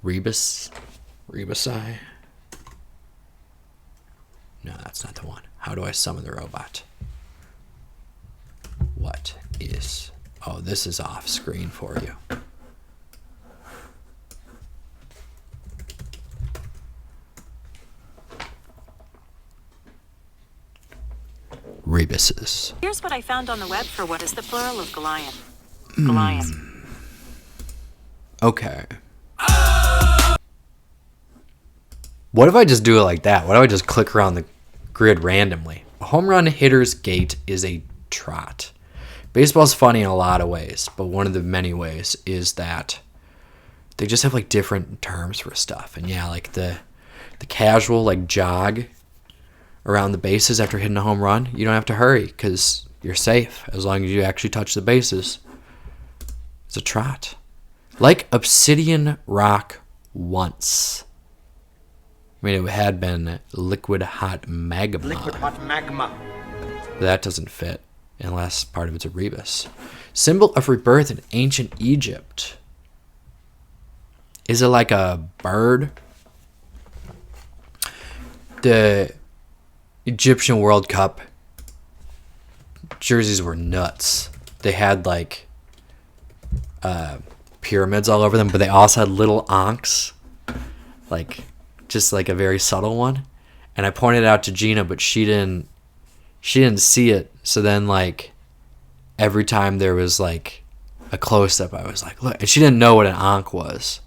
Rebus. Rebusi. No, that's not the one. How do I summon the robot? What is... Oh, this is off screen for you. Rebuses. Here's what I found on the web for what is the plural of Goliath. Goliath. Okay. What if I just do it like that? What if I just click around the grid randomly? A home run hitter's gait is a trot. Baseball's funny in a lot of ways, but one of the many ways is that they just have like different terms for stuff. And yeah, like the casual like jog around the bases after hitting a home run, you don't have to hurry because you're safe as long as you actually touch the bases. It's a trot. Like Obsidian Rock once. I mean, it had been liquid hot magma. Liquid hot magma. That doesn't fit unless part of it's a rebus. Symbol of rebirth in ancient Egypt. Is it like a bird? The Egyptian World Cup jerseys were nuts. They had like pyramids all over them, but they also had little ankhs, like just like a very subtle one. And I pointed it out to Gina, but she didn't see it. So then like every time there was like a close up, I was like, look, and she didn't know what an ankh was.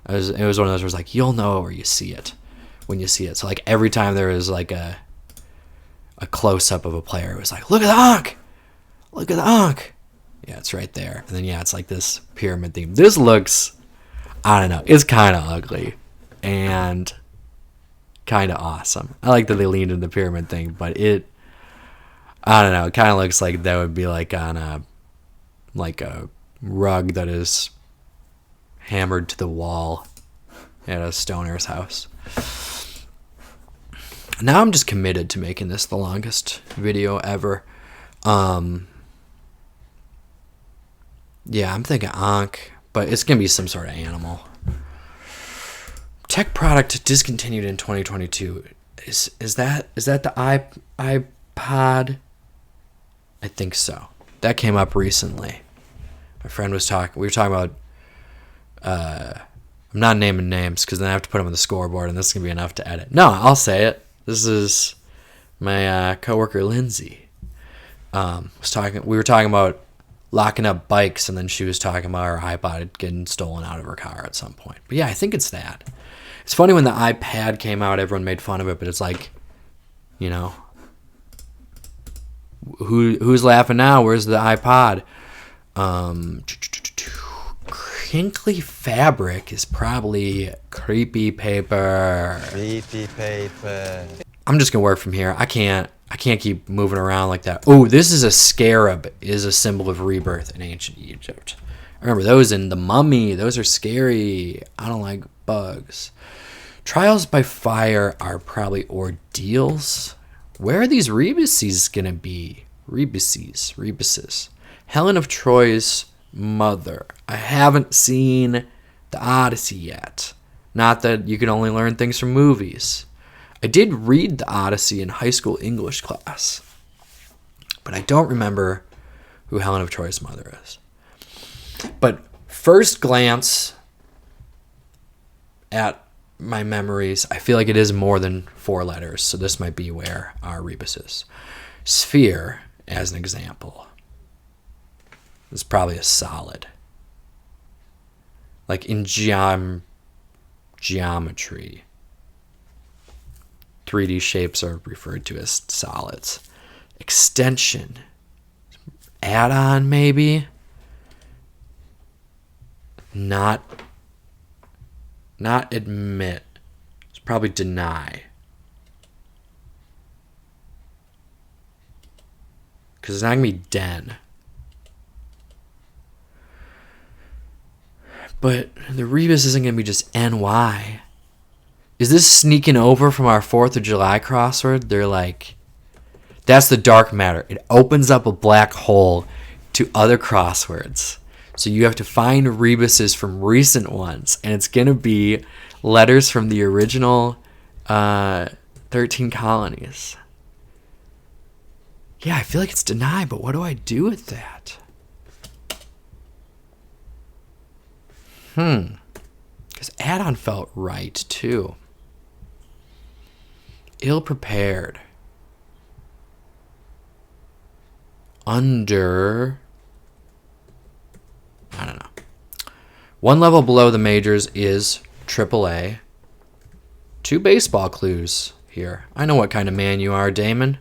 It was one of those where it's like, you'll know where you see it when you see it. So like every time there was like a close up of a player, it was like, look at the ankh, look at the ankh. Yeah, it's right there. And then yeah, it's like this pyramid theme. This looks, I don't know, it's kind of ugly and kind of awesome. I like that they leaned into the pyramid thing, but it, I don't know, it kind of looks like that would be like on a rug that is hammered to the wall at a stoner's house. Now I'm just committed to making this the longest video ever. Yeah, I'm thinking Ankh, but it's going to be some sort of animal. Tech product discontinued in 2022. Is that the iPod? I think so. That came up recently. My friend was talking. We were talking about. I'm not naming names because then I have to put them on the scoreboard, and this is gonna be enough to edit. No, I'll say it. This is my coworker Lindsay. Was talking. We were talking about locking up bikes, and then she was talking about her iPod getting stolen out of her car at some point. But yeah, I think it's that. It's funny when the iPad came out, everyone made fun of it, but it's like, you know, who's laughing now? Where's the iPod? Crinkly fabric is probably creepy paper. Creepy paper. I'm just gonna work from here. I can't keep moving around like that. Oh, this is a scarab. Is a symbol of rebirth in ancient Egypt. I remember those in The Mummy. Those are scary. I don't like bugs. Trials by fire are probably ordeals. Where are these rebuses going to be? Rebuses. Helen of Troy's mother. I haven't seen the Odyssey yet. Not that you can only learn things from movies. I did read the Odyssey in high school English class, but I don't remember who Helen of Troy's mother is. But first glance at my memories, I feel like it is more than 4 letters, so this might be where our rebus is. Sphere, as an example, is probably a solid. Like in geometry, 3D shapes are referred to as solids. Extension, add-on maybe. Not admit. It's probably deny. Because it's not going to be den. But the rebus isn't going to be just NY. Is this sneaking over from our 4th of July crossword? They're like, that's the dark matter. It opens up a black hole to other crosswords. So you have to find rebuses from recent ones. And it's going to be letters from the original 13 colonies. Yeah, I feel like it's deny, but what do I do with that? Because add-on felt right, too. Ill-prepared. Under... I don't know. One level below the majors is AAA. 2 baseball clues here. I know what kind of man you are, Damon.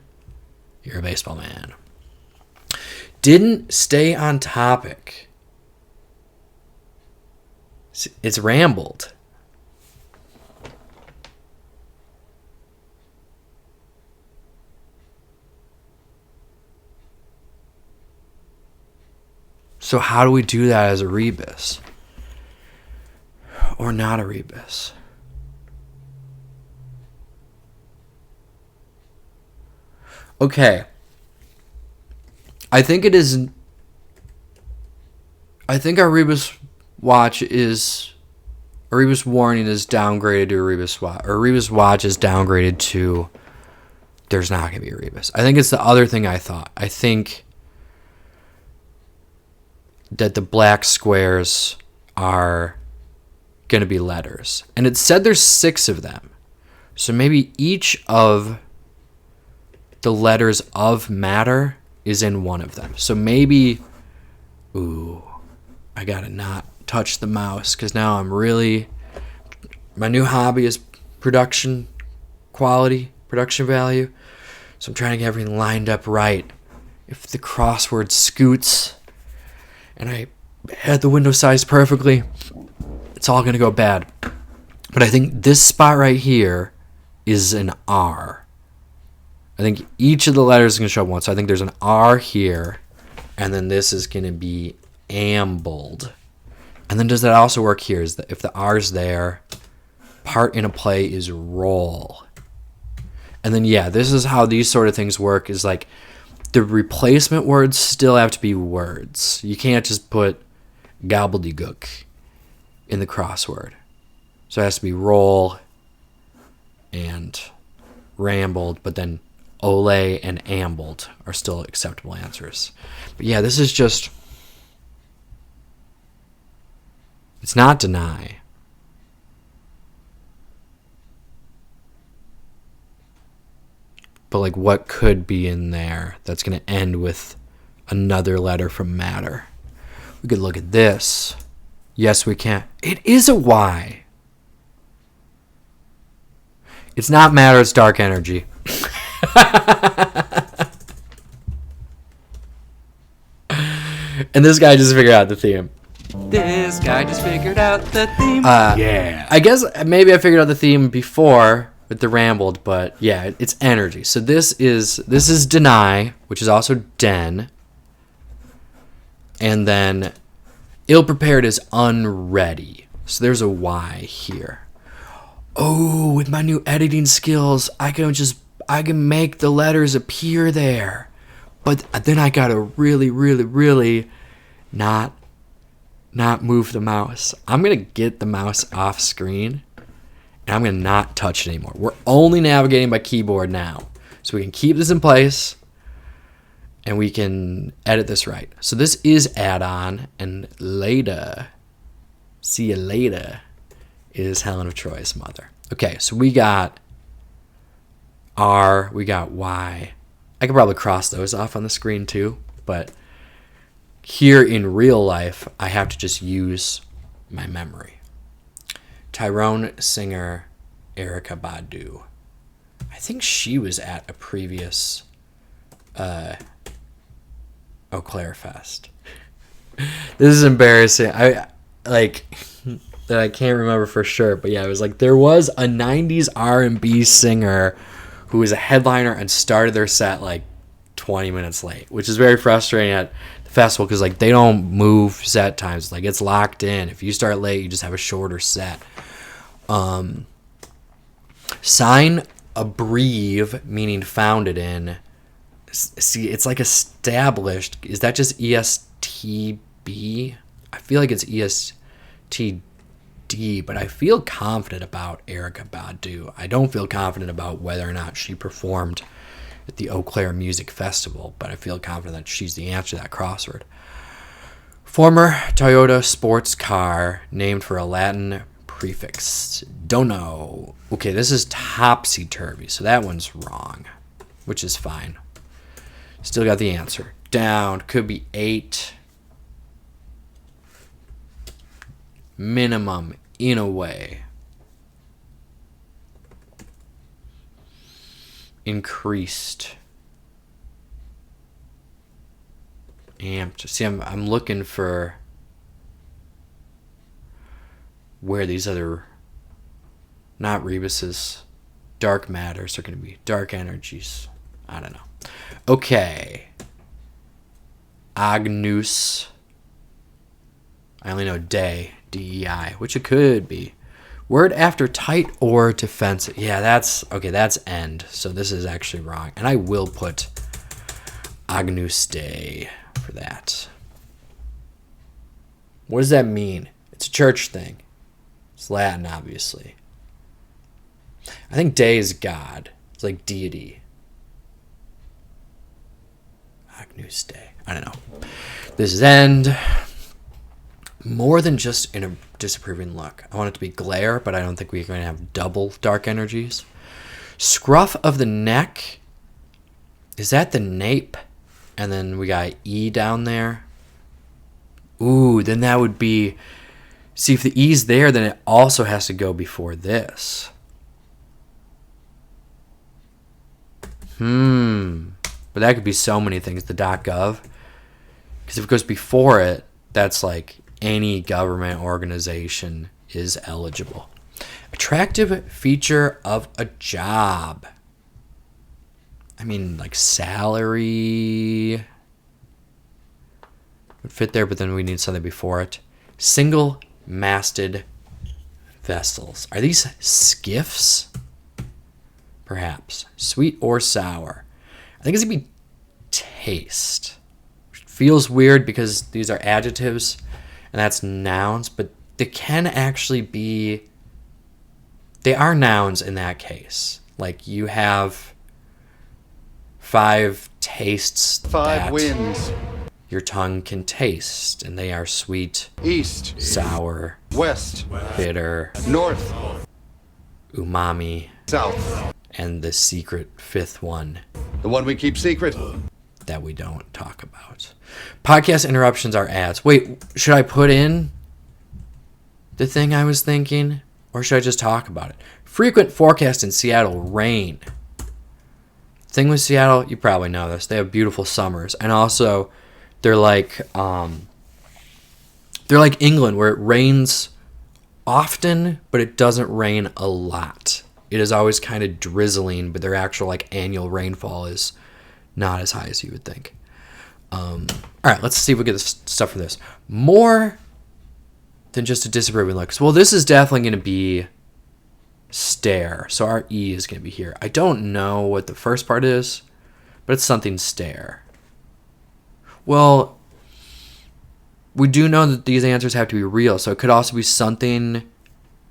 You're a baseball man. Didn't stay on topic. It's rambled. So how do we do that as a rebus? Or not a rebus? Okay. I think it is... I think our rebus watch is... A rebus warning is downgraded to a rebus watch. Or a rebus watch is downgraded to... There's not going to be a rebus. I think it's the other thing I thought. I think... that the black squares are going to be letters. And it said there's 6 of them. So maybe each of the letters of matter is in one of them. So maybe... Ooh, I got to not touch the mouse because now I'm really... My new hobby is production quality, production value. So I'm trying to get everything lined up right. If the crossword scoots... and I had the window sized perfectly, it's all going to go bad. But I think this spot right here is an R. I think each of the letters is going to show up once. So I think there's an R here, and then this is going to be ambled. And then does that also work here? Is that if the R's there, part in a play is roll. And then, yeah, this is how these sort of things work, is like, the replacement words still have to be words. You can't just put gobbledygook in the crossword. So it has to be roll and rambled, but then ole and ambled are still acceptable answers. But yeah, this is just... It's not deny. But like, what could be in there that's going to end with another letter from matter? We could look at this. Yes, we can. It is a Y. It's not matter, it's dark energy. And this guy just figured out the theme. This guy just figured out the theme. Yeah. I guess maybe I figured out the theme before with the rambled, but yeah, it's energy. So this is deny, which is also den. And then ill-prepared is unready. So there's a Y here. Oh, with my new editing skills, I can make the letters appear there. But then I gotta really not move the mouse. I'm gonna get the mouse off screen, and I'm gonna not touch it anymore. We're only navigating by keyboard now, so we can keep this in place, and we can edit this right. So this is add-on, and later, see you later, is Helen of Troy's mother. Okay, so we got R, we got Y. I could probably cross those off on the screen too, but here in real life, I have to just use my memory. Tyrone singer Erykah Badu. I think she was at a previous Eau Claire Fest. This is embarrassing. I can't remember for sure, but yeah, it was like there was a 90s R&B singer who was a headliner and started their set like 20 minutes late, which is very frustrating at the festival because like they don't move set times. Like it's locked in. If you start late, you just have a shorter set. Sign abreve, meaning founded in. See, it's like established. Is that just ESTB? I feel like it's ESTD, but I feel confident about Erykah Badu. I don't feel confident about whether or not she performed at the Eau Claire Music Festival, but I feel confident that she's the answer to that crossword. Former Toyota sports car named for a Latin prefix. Don't know. Okay, this is topsy-turvy, so that one's wrong, which is fine. Still got the answer. Down, could be 8. Minimum, in a way. Increased. Amped. See, I'm looking for where these other, not rebuses, dark matters are going to be. Dark energies. I don't know. Okay. Agnus. I only know day. DEI, which it could be. Word after tight or defensive. Yeah, that's end. So this is actually wrong. And I will put Agnus Dei for that. What does that mean? It's a church thing. It's Latin, obviously. I think Dei is God. It's like deity. Agnus Dei. I don't know. This is end. More than just in a disapproving look. I want it to be glare, but I don't think we're going to have double dark energies. Scruff of the neck. Is that the nape? And then we got E down there. Ooh, then that would be... See, if the E's there, then it also has to go before this. But that could be so many things. The .gov. Because if it goes before it, that's like... any government organization is eligible. Attractive feature of a job. I mean, like salary would fit there, but then we need something before it. Single-masted vessels. Are these skiffs? Perhaps. Sweet or sour. I think it's going to be taste. Which feels weird because these are adjectives. and that's nouns, but they can actually be, they are nouns in that case. Like you have 5 tastes 5 that winds. your tongue can taste, and they are sweet, East. sour, West. bitter, North. umami, South. and the secret 5th one The one we keep secret. that we don't talk about. Podcast interruptions are ads. Wait, should I put in the thing I was thinking, or should I just talk about it? Frequent forecast in Seattle, rain. Thing with Seattle, you probably know this. They have beautiful summers, and also they're like England, where it rains often, but it doesn't rain a lot. It is always kind of drizzling, but their actual like annual rainfall is not as high as you would think. All right, let's see if we get this stuff for this. More than just a disapproving look. Well, this is definitely going to be stare. So our E is going to be here. I don't know what the first part is, but it's something stare. Well, we do know that these answers have to be real, so it could also be something,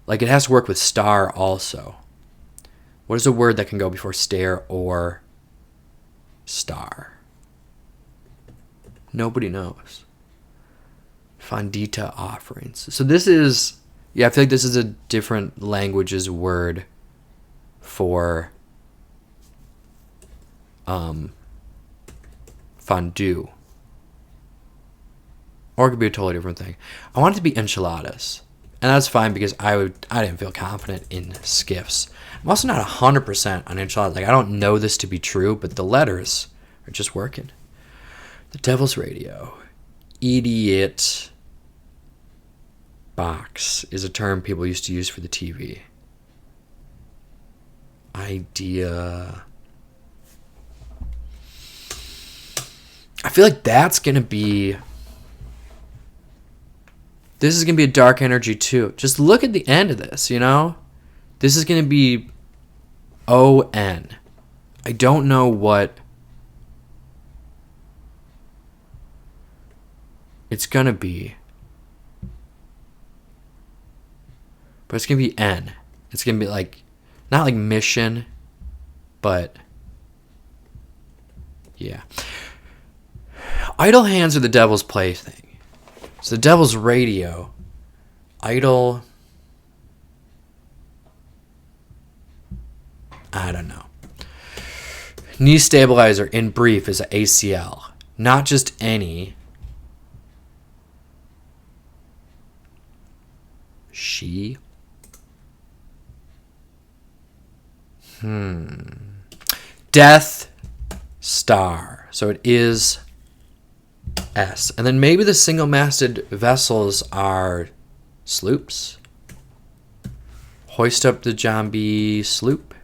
like it has to work with star also. What is a word that can go before stare or star? Nobody knows. Fondita offerings. So this is, yeah, I feel like this is a different language's word for fondue. Or it could be a totally different thing. I want it to be enchiladas. And that's fine because I didn't feel confident in skiffs. I'm also not 100% on enchiladas. Like, I don't know this to be true, but the letters are just working. The Devil's Radio. Idiot box is a term people used to use for the TV. Idea. I feel like that's going to be... This is going to be a dark energy too. Just look at the end of this, you know? This is going to be O-N. I don't know what it's going to be. But it's going to be N. It's going to be like, not like mission, but yeah. Idle hands are the devil's plaything. So the Devil's Radio, idle, I don't know. Knee stabilizer, in brief, is an ACL. Not just any. She. Death Star. So it is S. And then maybe the single-masted vessels are sloops. Hoist up the John B. sloop.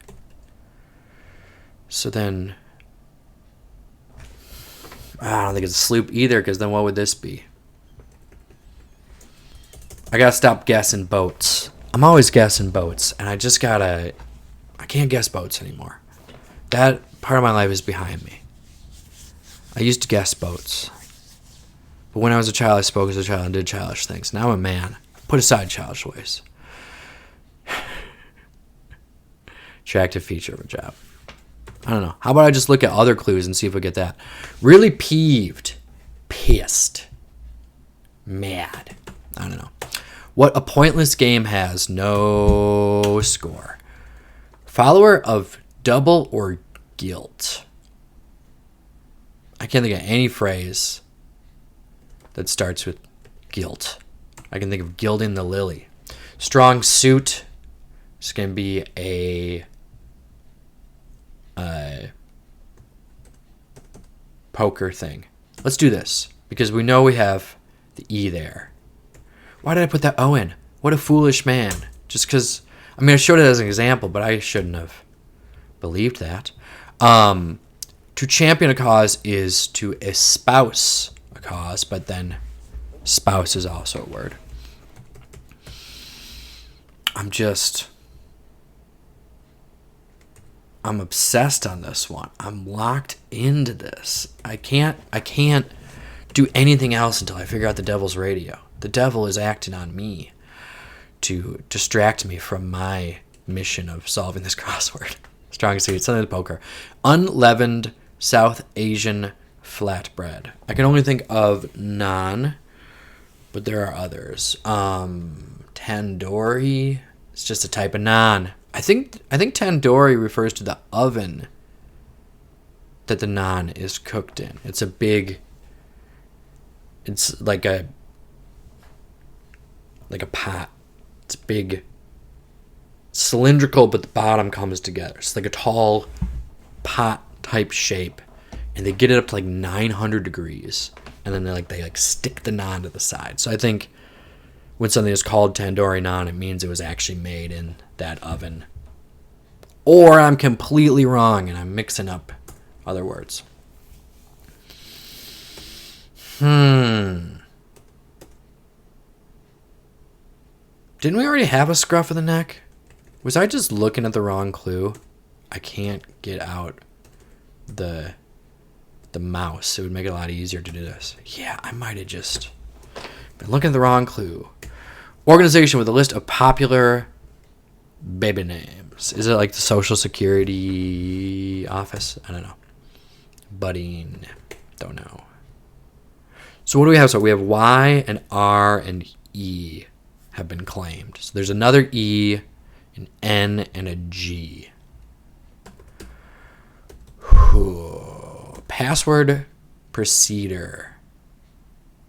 So then, I don't think it's a sloop either, because then what would this be? I gotta stop guessing boats. I'm always guessing boats, and I can't guess boats anymore. That part of my life is behind me. I used to guess boats. But when I was a child, I spoke as a child and did childish things. Now I'm a man. Put aside childish ways. Attractive feature of a job. I don't know. How about I just look at other clues and see if we get that? Really peeved. Pissed. Mad. I don't know. What a pointless game has no score. Follower of double or guilt. I can't think of any phrase that starts with guilt. I can think of gilding the lily. Strong suit. It's going to be a poker thing. Let's do this because we know we have the E there. Why did I put that O in? What a foolish man. Just because, I mean, I showed it as an example, but I shouldn't have believed that. To champion a cause is to espouse a cause, but then spouse is also a word. I'm obsessed on this one. I'm locked into this. I can't do anything else until I figure out the Devil's Radio. The devil is acting on me to distract me from my mission of solving this crossword. Strong suit, something with poker. Unleavened South Asian flatbread. I can only think of naan, but there are others. Tandoori. It's just a type of naan. I think tandoori refers to the oven that the naan is cooked in. It's like a pot. It's big, cylindrical, but the bottom comes together. It's like a tall pot type shape, and they get it up to like 900 degrees, and then they stick the naan to the side. So I think when something is called tandoori naan, it means it was actually made in that oven. Or I'm completely wrong and I'm mixing up other words. Didn't we already have a scruff of the neck? Was I just looking at the wrong clue? I can't get out the mouse. It would make it a lot easier to do this. Yeah, I might have just been looking at the wrong clue. Organization with a list of popular baby names. Is it like the Social Security office? I don't know. Budding. Don't know. So what do we have? So we have Y and R and E have been claimed. So there's another E, an N, and a G. Password procedure.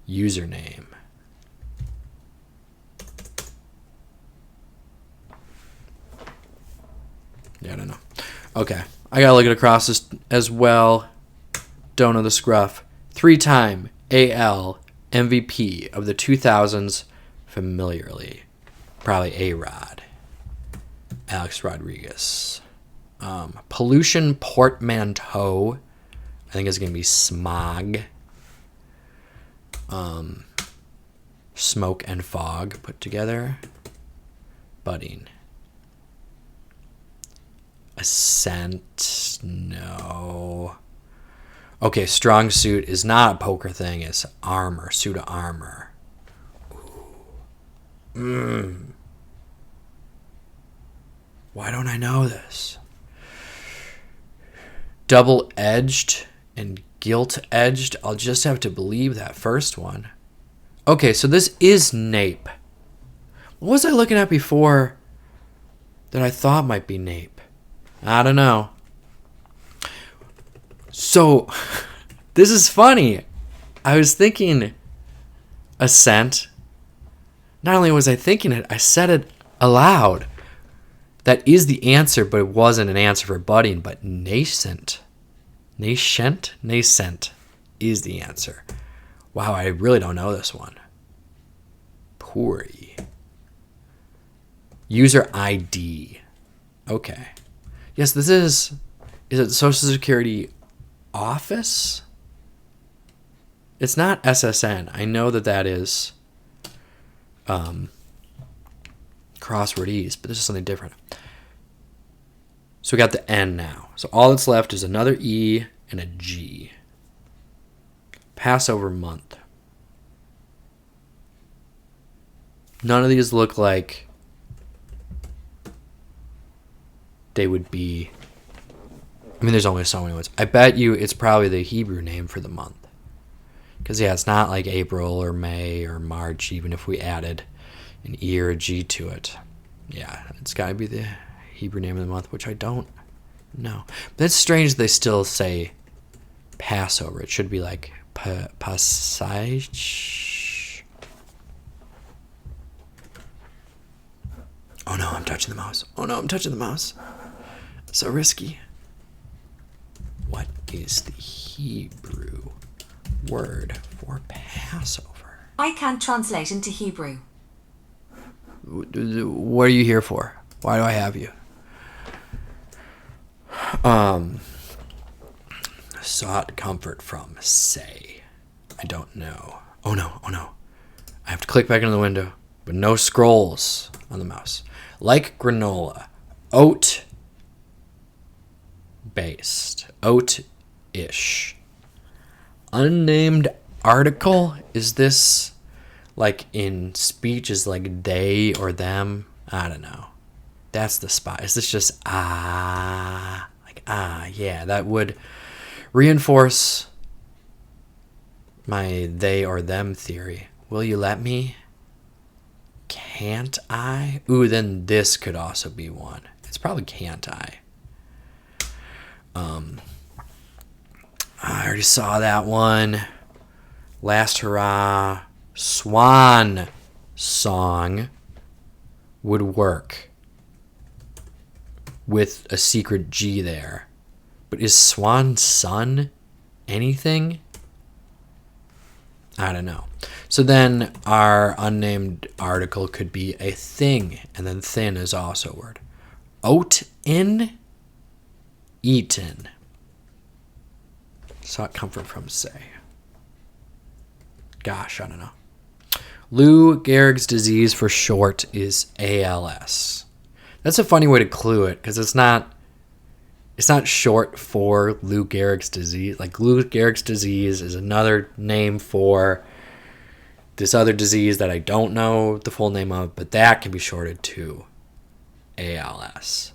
Username. Yeah, I don't know. Okay. I gotta look at across this as well. Don't know the scruff. 3-time AL MVP of the 2000s familiarly. Probably A-Rod. Alex Rodriguez. Pollution portmanteau. I think it's going to be smog. Smoke and fog put together. Budding. Ascent. No. Okay, strong suit is not a poker thing. It's armor. Suit of armor. Why don't I know this? Double-edged and gilt-edged. I'll just have to believe that first one. Okay, so this is nape. What was I looking at before that I thought might be nape? I don't know. So, this is funny. I was thinking ascent. Not only was I thinking it, I said it aloud. That is the answer, but it wasn't an answer for budding, but nascent. Nascent is the answer. Wow, I really don't know this one. Puri. User ID. Okay. Yes, this is it the Social Security office? It's not SSN. I know that is Crossword Ease, but this is something different. So we got the N now. So all that's left is another E and a G. Passover month. None of these look like they would be... I mean, there's only so many ones. I bet you it's probably the Hebrew name for the month. Because, yeah, it's not like April or May or March, even if we added an E or a G to it. Yeah, it's got to be the Hebrew name of the month, which I don't know. But it's strange they still say Passover. It should be like Passage. Oh no, I'm touching the mouse. So risky. What is the Hebrew word for Passover? I can't translate into Hebrew. What are you here for? Why do I have you? Sought comfort from, say. I don't know. Oh no. I have to click back into the window, but no scrolls on the mouse. Like granola. Oat based. Oat-ish. Unnamed article? Is this like in speech is like they or them. I don't know. That's the spot. Is this just like yeah, that would reinforce my they or them theory. Will you let me? Can't I? Ooh, then this could also be one. It's probably can't I. I already saw that one. Last Hurrah Swan Song would work with a secret G there. But is Swan Sun anything? I don't know. So then our unnamed article could be a thing, and then thin is also a word. Oat-in, eaten. Sought comfort from say. Gosh, I don't know. Lou Gehrig's disease for short is ALS. That's a funny way to clue it, because it's not short for Lou Gehrig's disease. Like Lou Gehrig's disease is another name for this other disease that I don't know the full name of, but that can be shorted to ALS.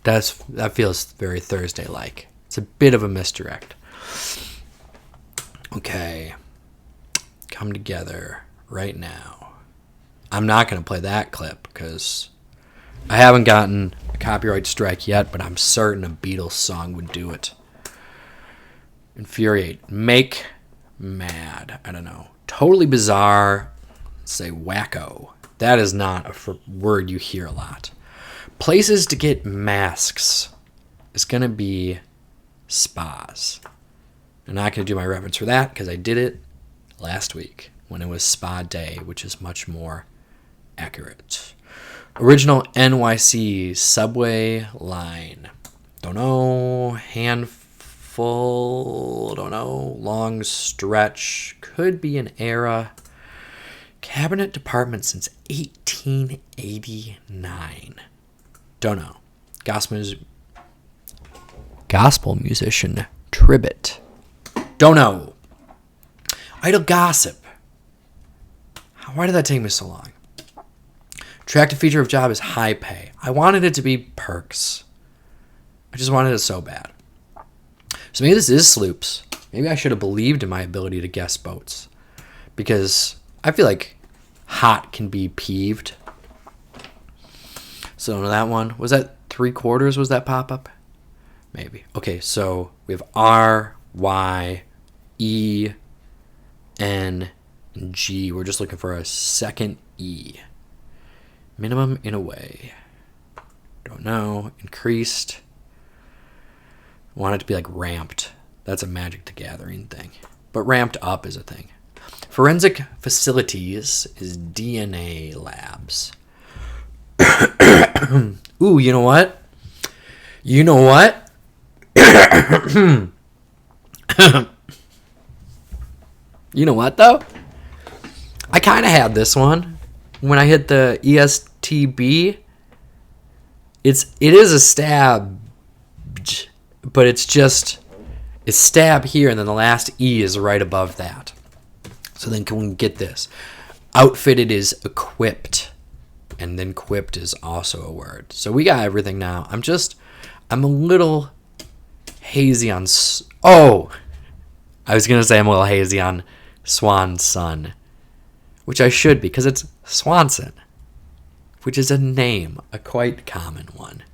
That feels very Thursday-like. It's a bit of a misdirect. Okay. Come together right now. I'm not going to play that clip because I haven't gotten a copyright strike yet, but I'm certain a Beatles song would do it. Infuriate. Make mad. I don't know. Totally bizarre. Say wacko. That is not a word you hear a lot. Places to get masks is going to be spas. I'm not going to do my reference for that because I did it last week when it was spa day, which is much more accurate. Original NYC subway line. Don't know. Handful. Don't know. Long stretch. Could be an era. Cabinet department since 1889. Don't know. Gospel musician Tribbett. Don't know. Idle gossip. Why did that take me so long? Attractive feature of job is high pay. I wanted it to be perks. I just wanted it so bad. So maybe this is sloops. Maybe I should have believed in my ability to guess boats. Because I feel like hot can be peeved. So that one. Was that 3/4? Was that pop-up? Maybe. Okay, so we have R, Y, E, N, and G. We're just looking for a second E. Minimum in a way. Don't know. Increased. Want it to be like ramped. That's a Magic the Gathering thing. But ramped up is a thing. Forensic facilities is DNA labs. Ooh, you know what? You know what? You know what, though? I kind of had this one when I hit the ESTB. It is a stab, but it's stab here, and then the last E is right above that. So then can we get this? Outfitted is equipped, and then quipped is also a word. So we got everything now. I'm a little hazy on... I was going to say I'm a little hazy on Swan Sun, which I should be, because it's Swanson, which is a name, a quite common one.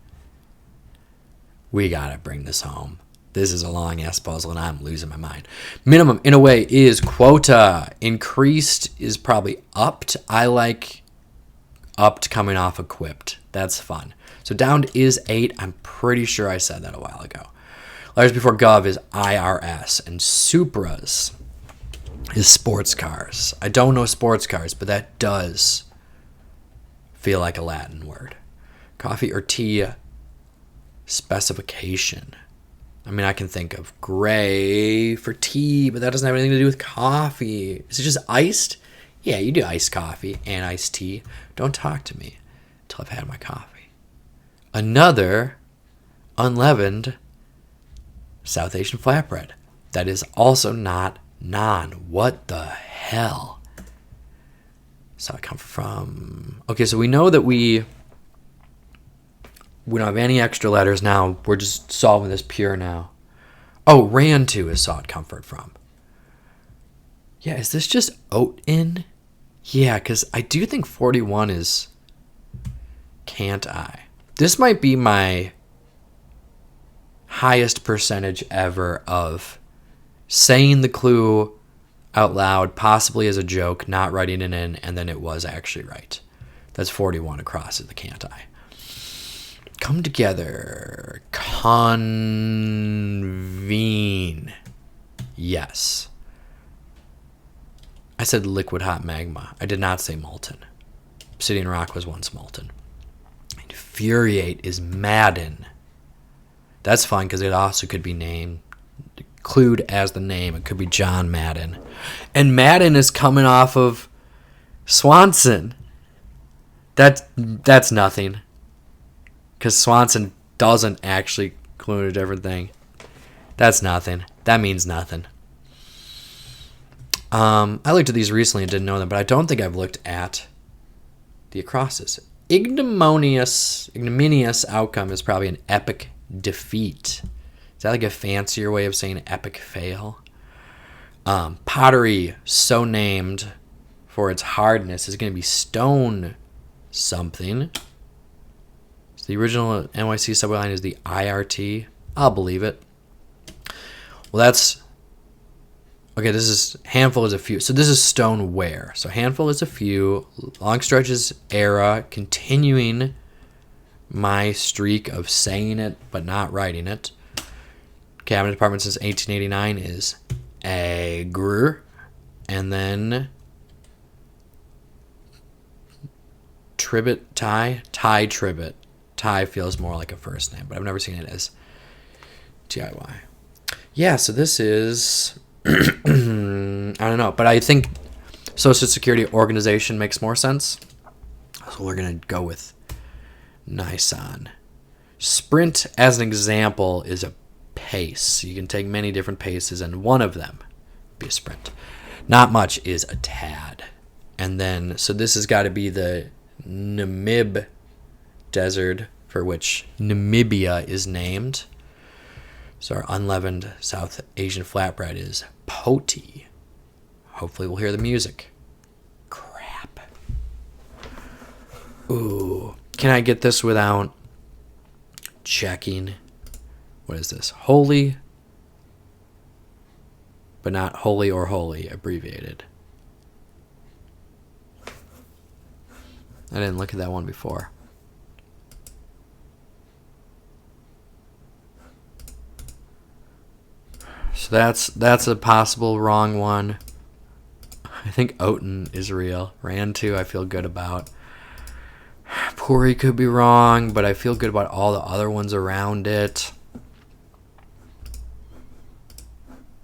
We got to bring this home. This is a long-ass puzzle, and I'm losing my mind. Minimum, in a way, is quota. Increased is probably upped. I like upped coming off equipped. That's fun. So downed is 8. I'm pretty sure I said that a while ago. Letters before gov is IRS. And Supras is sports cars. I don't know sports cars, but that does feel like a Latin word. Coffee or tea specification. I mean, I can think of gray for tea, but that doesn't have anything to do with coffee. Is it just iced? Yeah, you do iced coffee and iced tea. Don't talk to me until I've had my coffee. Another unleavened South Asian flatbread. That is also not non. What the hell? So I come from... Okay, so we know that we don't have any extra letters now. We're just solving this pure now. Oh, ran to is sought comfort from. Yeah, is this just oat in? Yeah, because I do think 41 is can't I. This might be my highest percentage ever of saying the clue out loud, possibly as a joke, not writing it in, and then it was actually right. That's 41 across is the can't I. Come together. Convene. Yes. I said liquid hot magma. I did not say molten. Obsidian rock was once molten. Infuriate is madden. That's fun because it also could be named, clued as the name. It could be John Madden. And Madden is coming off of Swanson. That's nothing. Because Swanson doesn't actually clue a different thing. That's nothing. That means nothing. I looked at these recently and didn't know them, but I don't think I've looked at the acrosses. Ignominious outcome is probably an epic defeat. Is that like a fancier way of saying epic fail? Pottery, so named for its hardness, is going to be stone something. So the original NYT subway line is the IRT. I'll believe it. Well, that's... Okay, this is handful is a few. So this is stoneware. So handful is a few. Long stretches era, continuing my streak of saying it but not writing it. Cabinet department since 1889 is agr. And then Tribbett Ty Tribbett. Ty feels more like a first name, but I've never seen it as TIY. Yeah, so this is... I don't know, but I think Social Security Organization makes more sense. So we're going to go with Nissan. Sprint, as an example, is a pace. You can take many different paces, and one of them be a sprint. Not much is a tad. And then, so this has got to be the Namib Desert, for which Namibia is named. So our unleavened South Asian flatbread is Poti. Hopefully we'll hear the music. Crap. Ooh. Can I get this without checking? What is this? Holy, but not holy or holy, abbreviated. I didn't look at that one before. So that's a possible wrong one. I think Oten is real. Ran to, I feel good about. Puri could be wrong, but I feel good about all the other ones around it.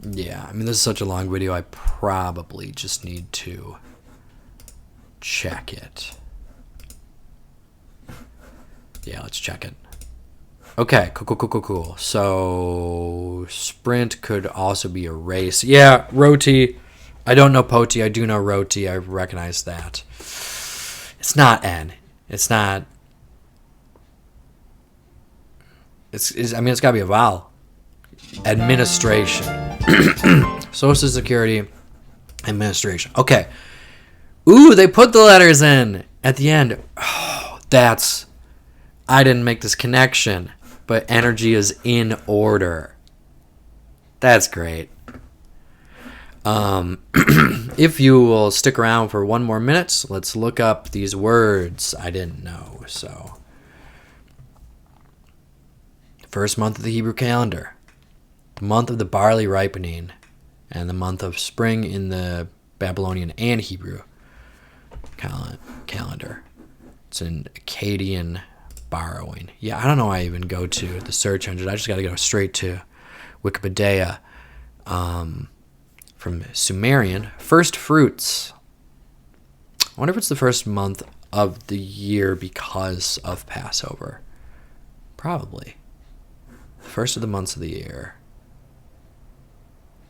Yeah, I mean, this is such a long video, I probably just need to check it. Yeah, let's check it. Okay, cool. So, sprint could also be a race. Yeah, roti. I don't know poti. I do know roti. I recognize that. It's not N. It's not. I mean, it's got to be a vowel. Administration. Social Security Administration. Okay. Ooh, they put the letters in at the end. Oh, that's... I didn't make this connection, but energy is in order. That's great. If you will stick around for one more minute, let's look up these words I didn't know. So, first month of the Hebrew calendar, the month of the barley ripening, and the month of spring in the Babylonian and Hebrew calendar. It's an Akkadian borrowing. Yeah, I don't know why I even go to the search engine. I just got to go straight to Wikipedia. From Sumerian, first fruits. I wonder if it's the first month of the year because of Passover. Probably. The first of the months of the year.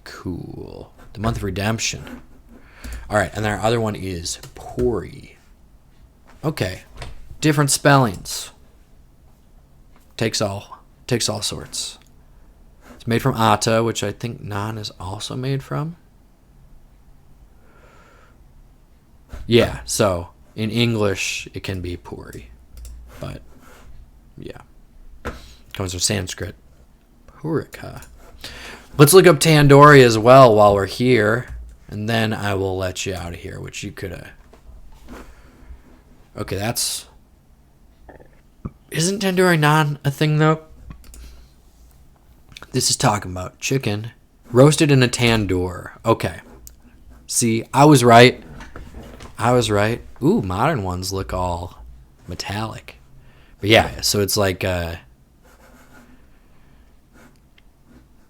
Cool. The month of redemption. All right, and then our other one is Pori. Okay. Different spellings. Takes all sorts. It's made from Atta, which I think Nan is also made from. Yeah, so in English it can be Puri. But yeah. Comes from Sanskrit. Purika. Let's look up Tandoori as well while we're here. And then I will let you out of here, which you could have. Okay, that's. Isn't tandoori naan a thing, though? This is talking about chicken roasted in a tandoor. Okay. See, I was right. Ooh, modern ones look all metallic. But yeah, so it's like.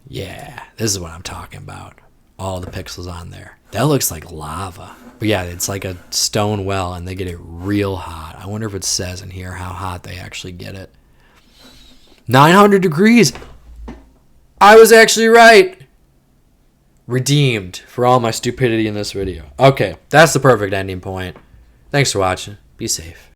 Yeah, this is what I'm talking about. All the pixels on there. That looks like lava. But yeah, it's like a stone well, and they get it real hot. I wonder if it says in here how hot they actually get it. 900 degrees. I was actually right. Redeemed for all my stupidity in this video. Okay, that's the perfect ending point. Thanks for watching. Be safe.